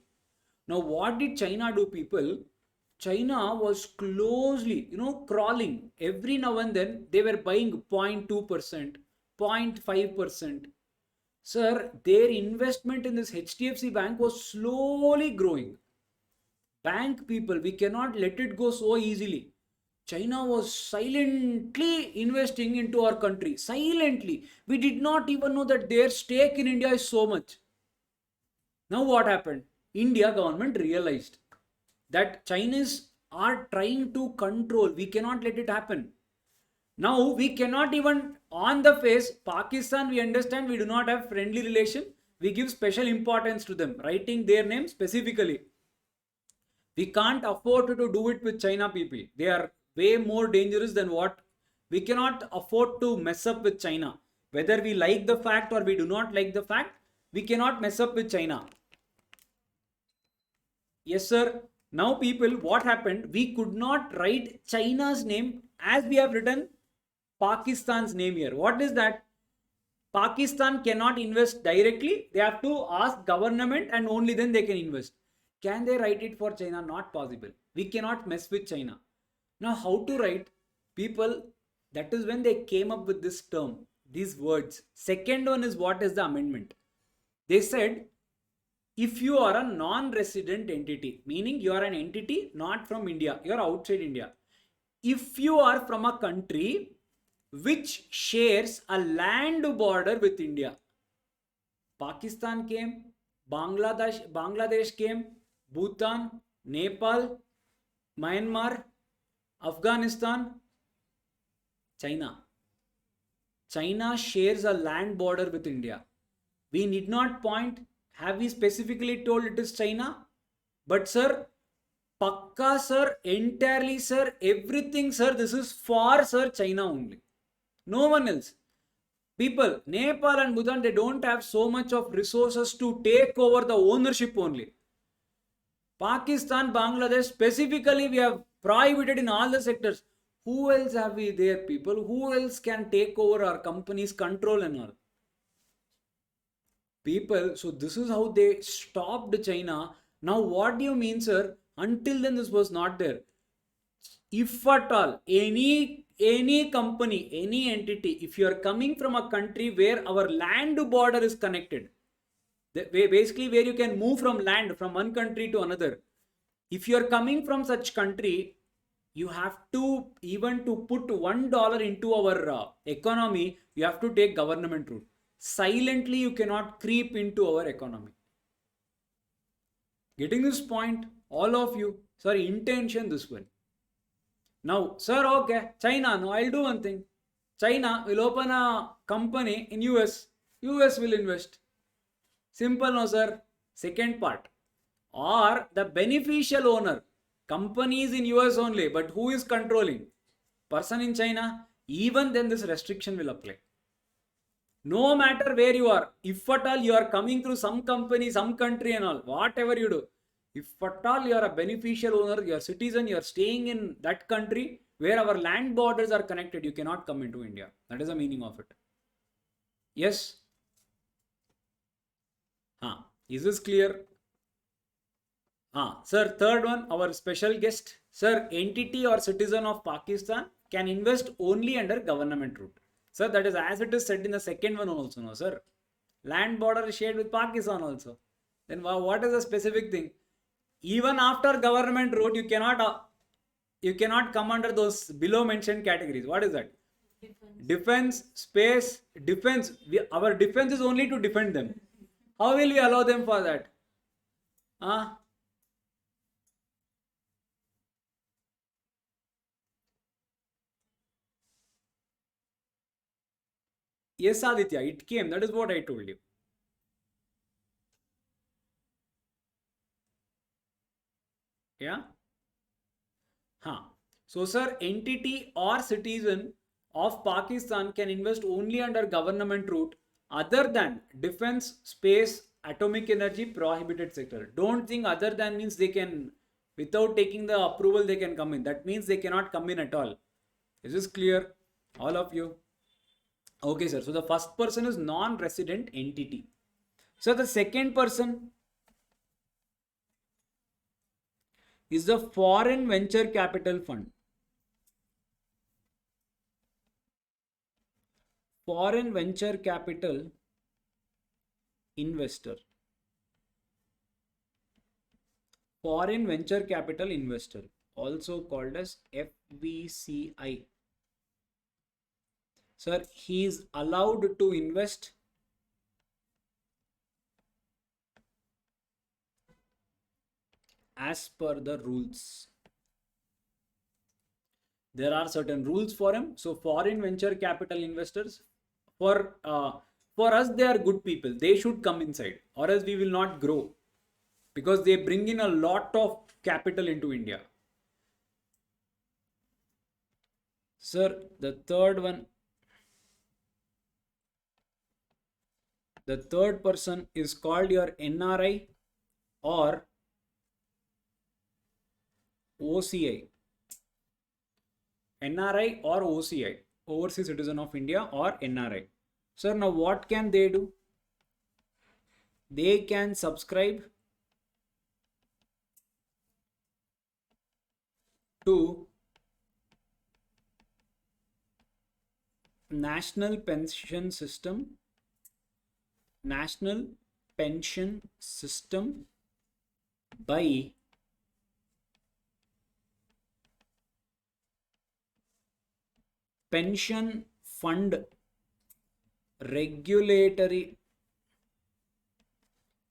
Now, what did China do, people? China was closely, crawling. Every now and then, they were buying 0.2%, 0.5%. Sir, their investment in this HDFC Bank was slowly growing. Bank people, we cannot let it go so easily. China was silently investing into our country. Silently. We did not even know that their stake in India is so much. Now what happened? India government realized that Chinese are trying to control. We cannot let it happen. Now we cannot even on the face, Pakistan, we understand we do not have friendly relation. We give special importance to them, writing their name specifically. We can't afford to do it with China people. They are way more dangerous than what we cannot afford to mess up with China. Whether we like the fact or we do not like the fact, we cannot mess up with China. Yes, sir. Now, people, what happened? We could not write China's name as we have written Pakistan's name here. What is that? Pakistan cannot invest directly. They have to ask government and only then they can invest. Can they write it for China? Not possible. We cannot mess with China. Now, how to write? People, that is when they came up with this term, these words. Second one is, what is the amendment? They said, if you are a non-resident entity, meaning you are an entity not from India, you are outside India. If you are from a country which shares a land border with India, Pakistan came, Bangladesh came, Bhutan, Nepal, Myanmar, Afghanistan, China. China shares a land border with India. We need not point. Have we specifically told it is China? But sir, Pakka sir, entirely sir, everything sir, this is for sir China only. No one else. People, Nepal and Bhutan, they don't have so much of resources to take over the ownership only. Pakistan, Bangladesh, specifically we have prohibited in all the sectors. Who else have we there, people? Who else can take over our companies' control and all? People, so this is how they stopped China. Now, what do you mean, sir? Until then, this was not there. If at all, any company, any entity, if you are coming from a country where our land border is connected, basically where you can move from land from one country to another, if you are coming from such country, you have to, even to put $1 into our economy, you have to take government route. Silently, you cannot creep into our economy. Getting this point, all of you, sorry, intention this one. Now, sir, okay, China, no, I'll do one thing. China will open a company in US. US will invest. Simple, no, sir. Second part. Or the beneficial owner. Company is in US only, but who is controlling? Person in China. Even then this restriction will apply. No matter where you are, if at all you are coming through some company, some country and all, whatever you do, if at all you are a beneficial owner, you are a citizen, you are staying in that country where our land borders are connected, you cannot come into India. That is the meaning of it. Yes? Is this clear? Sir, third one, our special guest. Sir, entity or citizen of Pakistan can invest only under government route. Sir, that is as it is said in the second one also, no, sir. Land border is shared with Pakistan also. Then what is the specific thing? Even after government route, you cannot come under those below mentioned categories. What is that? Defense, space, defense. Our defense is only to defend them. How will we allow them for that? Yes, Aditya, it came. That is what I told you. Yeah? So, sir, entity or citizen of Pakistan can invest only under government route other than defense, space, atomic energy, prohibited sector. Don't think other than means they can, without taking the approval, they can come in. That means they cannot come in at all. Is this clear? All of you? Okay, sir. So, the first person is non-resident entity. So, the second person is the foreign venture capital fund. Foreign venture capital investor. Foreign venture capital investor, also called as FVCI. Sir, he is allowed to invest as per the rules. There are certain rules for him. So foreign venture capital investors, for us, they are good people. They should come inside, or else we will not grow, because they bring in a lot of capital into India. Sir, the third person is called your NRI or OCI. NRI or OCI, Overseas Citizen of India, or NRI. Sir, now what can they do? They can subscribe to National Pension System by Pension Fund Regulatory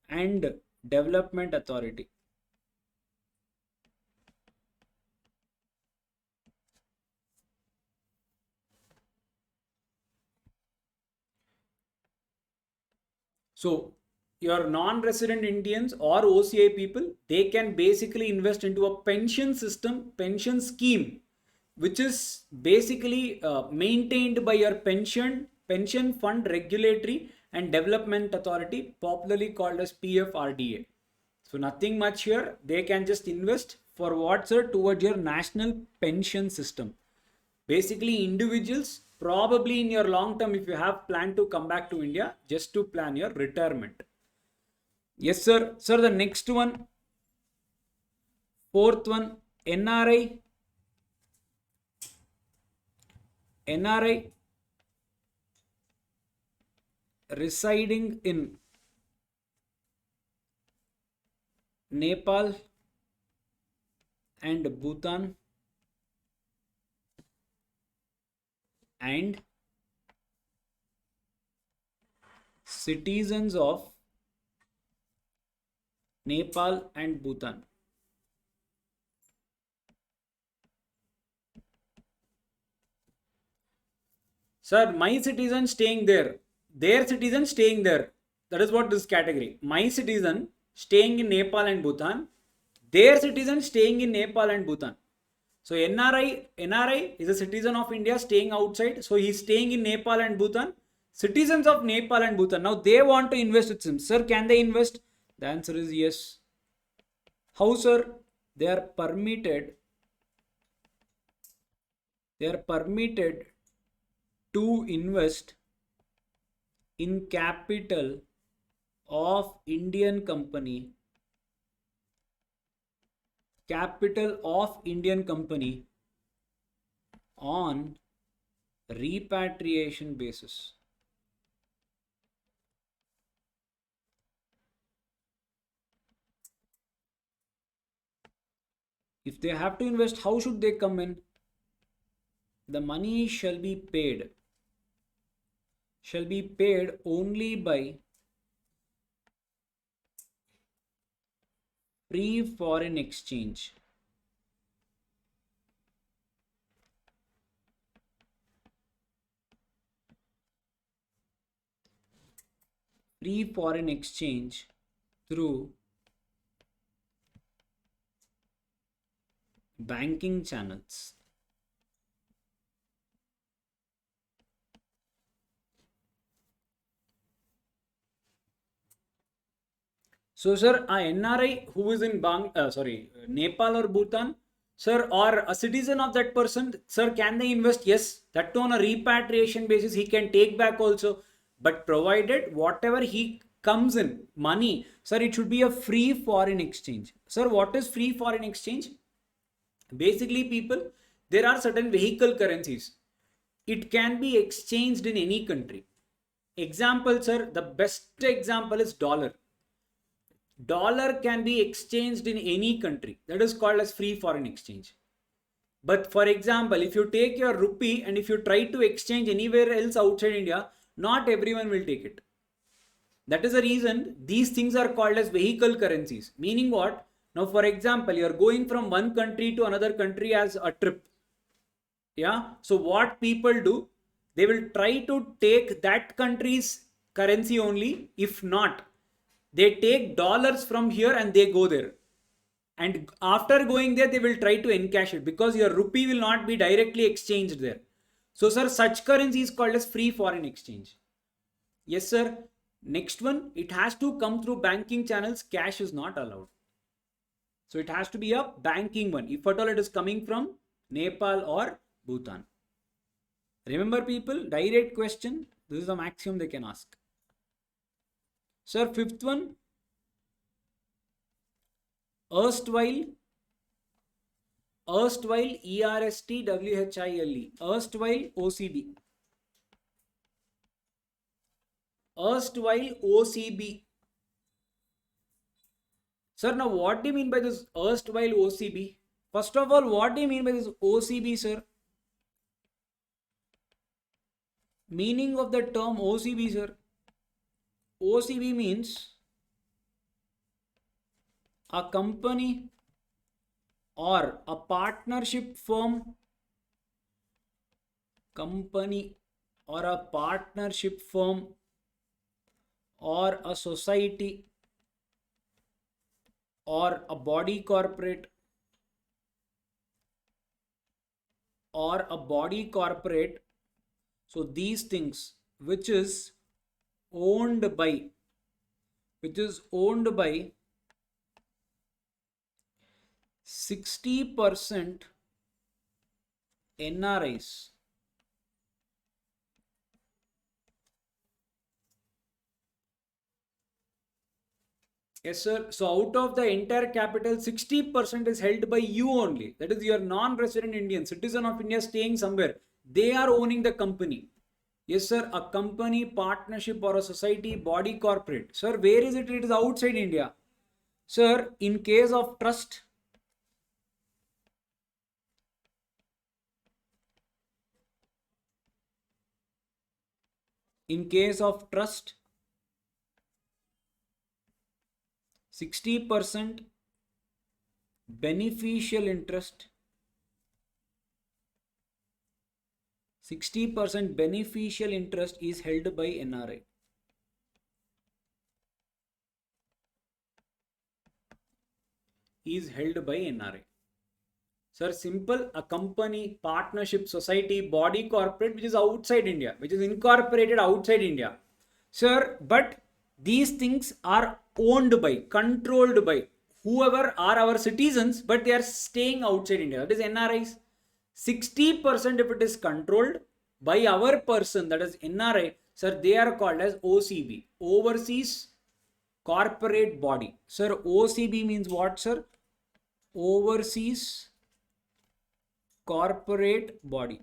and Development Authority. So your non-resident Indians or OCI people, they can basically invest into a pension system, pension scheme, which is basically maintained by your pension fund regulatory and development authority, popularly called as PFRDA. So nothing much here. They can just invest for what, sir? Towards your national pension system. Basically, individuals, probably in your long term, if you have planned to come back to India, just to plan your retirement. Yes, sir. Sir, the next one, fourth one, NRI residing in Nepal and Bhutan and citizens of Nepal and Bhutan. Sir, my citizen staying there, their citizen staying there. That is what this category. My citizen staying in Nepal and Bhutan, their citizen staying in Nepal and Bhutan. So NRI is a citizen of India staying outside. So he's staying in Nepal and Bhutan. Citizens of Nepal and Bhutan. Now they want to invest with him. Sir, can they invest? The answer is yes. How, sir? They are permitted to invest in capital of Indian company on repatriation basis. If they have to invest, how should they come in? The money shall be paid only by free foreign exchange. Free foreign exchange through banking channels. So, sir, a NRI who is in Nepal or Bhutan, sir, or a citizen of that person, sir, can they invest? Yes, that too on a repatriation basis, he can take back also. But provided whatever he comes in, money, sir, it should be a free foreign exchange. Sir, what is free foreign exchange? Basically, people, there are certain vehicle currencies. It can be exchanged in any country. Example, sir, the best example is dollar. Dollar can be exchanged in any country. That is called as free foreign exchange. But for example, if you take your rupee and if you try to exchange anywhere else outside India, not everyone will take it. That is the reason these things are called as vehicle currencies. Meaning what? Now, for example, you are going from one country to another country as a trip. Yeah. So what people do, they will try to take that country's currency only. If not, they take dollars from here and they go there. And after going there, they will try to encash it because your rupee will not be directly exchanged there. So, sir, such currency is called as free foreign exchange. Yes, sir. Next one, it has to come through banking channels. Cash is not allowed. So it has to be a banking one. If at all it is coming from Nepal or Bhutan. Remember, people, direct question. This is the maximum they can ask. Sir, fifth one. Erstwhile ERSTWHILE, erstwhile OCB. Erstwhile OCB. Sir, now what do you mean by this erstwhile OCB? First of all, what do you mean by this OCB, sir? Meaning of the term OCB, sir. OCB means a company or a partnership firm, or a society or a body corporate so these things which is owned by 60% NRIs. Yes, sir. So out of the entire capital, 60% is held by you only. That is, your non-resident Indian, citizen of India staying somewhere. They are owning the company. Yes, sir. A company, partnership, or a society, body, corporate. Sir, where is it? It is outside India. Sir, in case of trust, in case of trust, 60% beneficial interest, 60% beneficial interest is held by NRI. Is held by NRI. Sir, simple, a company, partnership, society, body, corporate, which is outside India, which is incorporated outside India. Sir, but these things are owned by, controlled by whoever are our citizens, but they are staying outside India. That is NRIs. 60% if it is controlled by our person, that is NRI, sir, they are called as OCB, Overseas Corporate Body. Sir, OCB means what, sir? Overseas Corporate Body.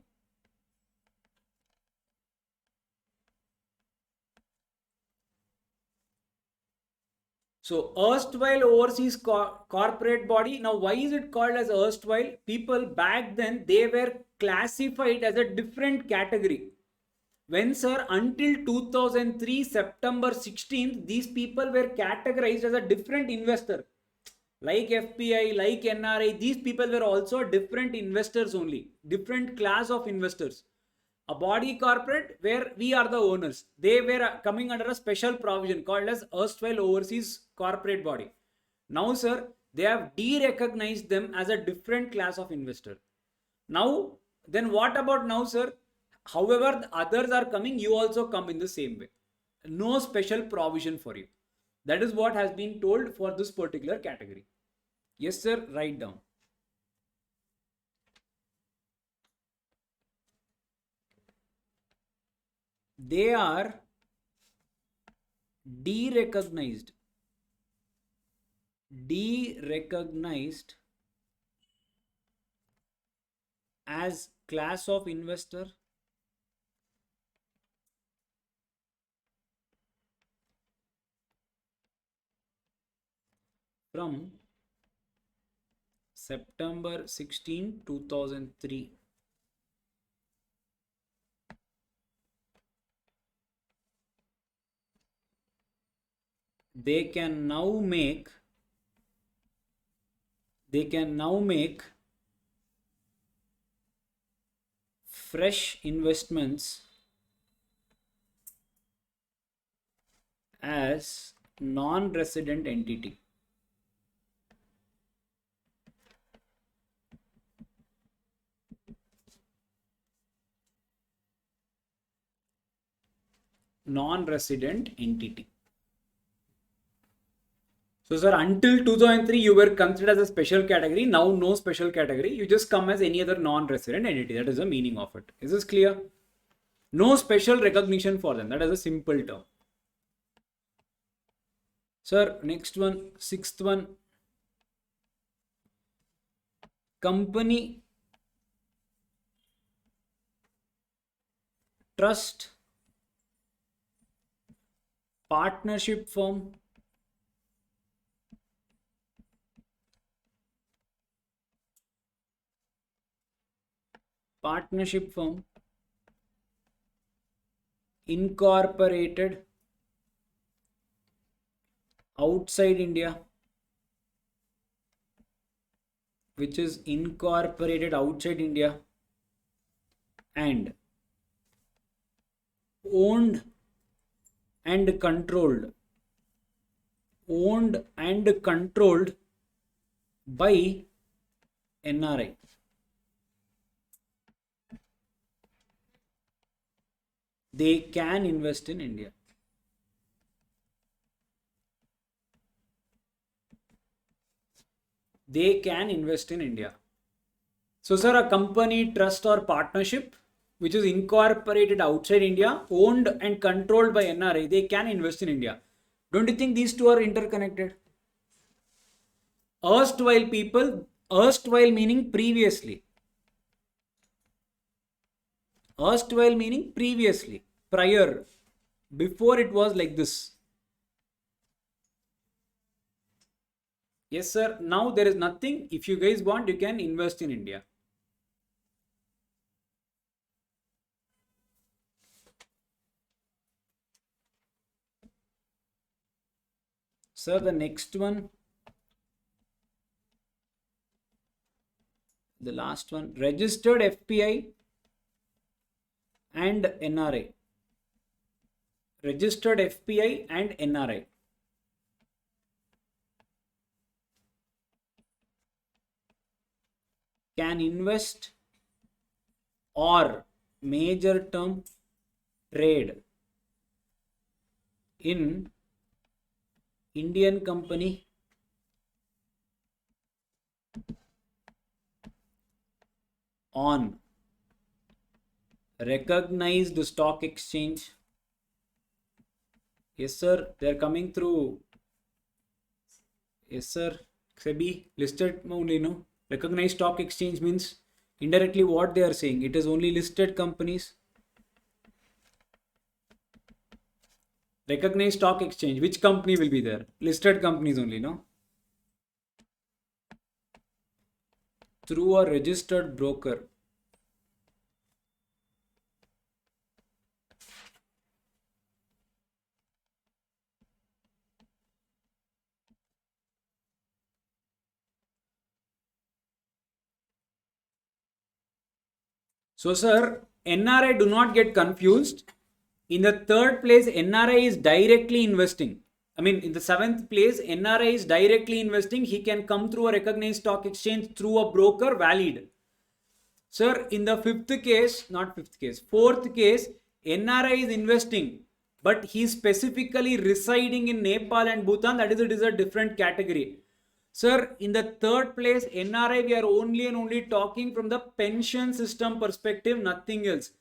So erstwhile overseas corporate body. Now, why is it called as erstwhile? People back then, they were classified as a different category. When, sir, until 2003 September 16th, these people were categorized as a different investor. Like FPI, like NRI, these people were also different investors only, different class of investors. A body corporate where we are the owners, they were coming under a special provision called as erstwhile overseas corporate body. Now, sir, they have de-recognized them as a different class of investor. Now, then what about now, sir? However, the others are coming, you also come in the same way. No special provision for you. That is what has been told for this particular category. Yes, sir, write down. They are derecognized as class of investor from September 16, 2003. They can now make fresh investments as non-resident entity. Non-resident entity. So, sir, until 2003, you were considered as a special category. Now, no special category. You just come as any other non-resident entity. That is the meaning of it. Is this clear? No special recognition for them. That is a simple term. Sir, next one, sixth one. Company, trust, partnership firm, incorporated outside India, which is incorporated outside India and owned and controlled by NRI. They can invest in India. They can invest in India. So, sir, a company, trust, or partnership which is incorporated outside India, owned and controlled by NRI, they can invest in India. Don't you think these two are interconnected? Erstwhile people, erstwhile meaning previously. Erstwhile meaning previously, prior, before it was like this. Yes, sir. Now there is nothing. If you guys want, you can invest in India. Sir, the next one, the last one, registered FPI and NRI. Registered FPI and NRI. Can invest or major term trade in Indian company on recognized stock exchange. Yes, sir. They are coming through. Yes, sir. SEBI listed only, no? Recognized stock exchange means indirectly what they are saying. It is only listed companies. Recognized stock exchange. Which company will be there? Listed companies only, no? Through a registered broker. So, sir, NRI, do not get confused. In the third place, NRI is directly investing. I mean, in the seventh place, NRI is directly investing. He can come through a recognized stock exchange through a broker, valid. Sir, in the fourth case, NRI is investing but he's specifically residing in Nepal and Bhutan, that is, it is a different category. Sir, in the third place, NRI, we are only and only talking from the pension system perspective, nothing else.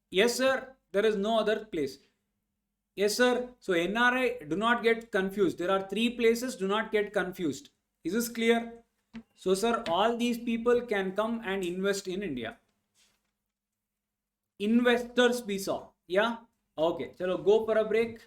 Yes, sir, there is no other place. Yes, sir. So NRI, do not get confused. There are 3 places, do not get confused. Is this clear? So, sir, all these people can come and invest in India. Investors we saw. Yeah? Okay. Chalo, go for a break.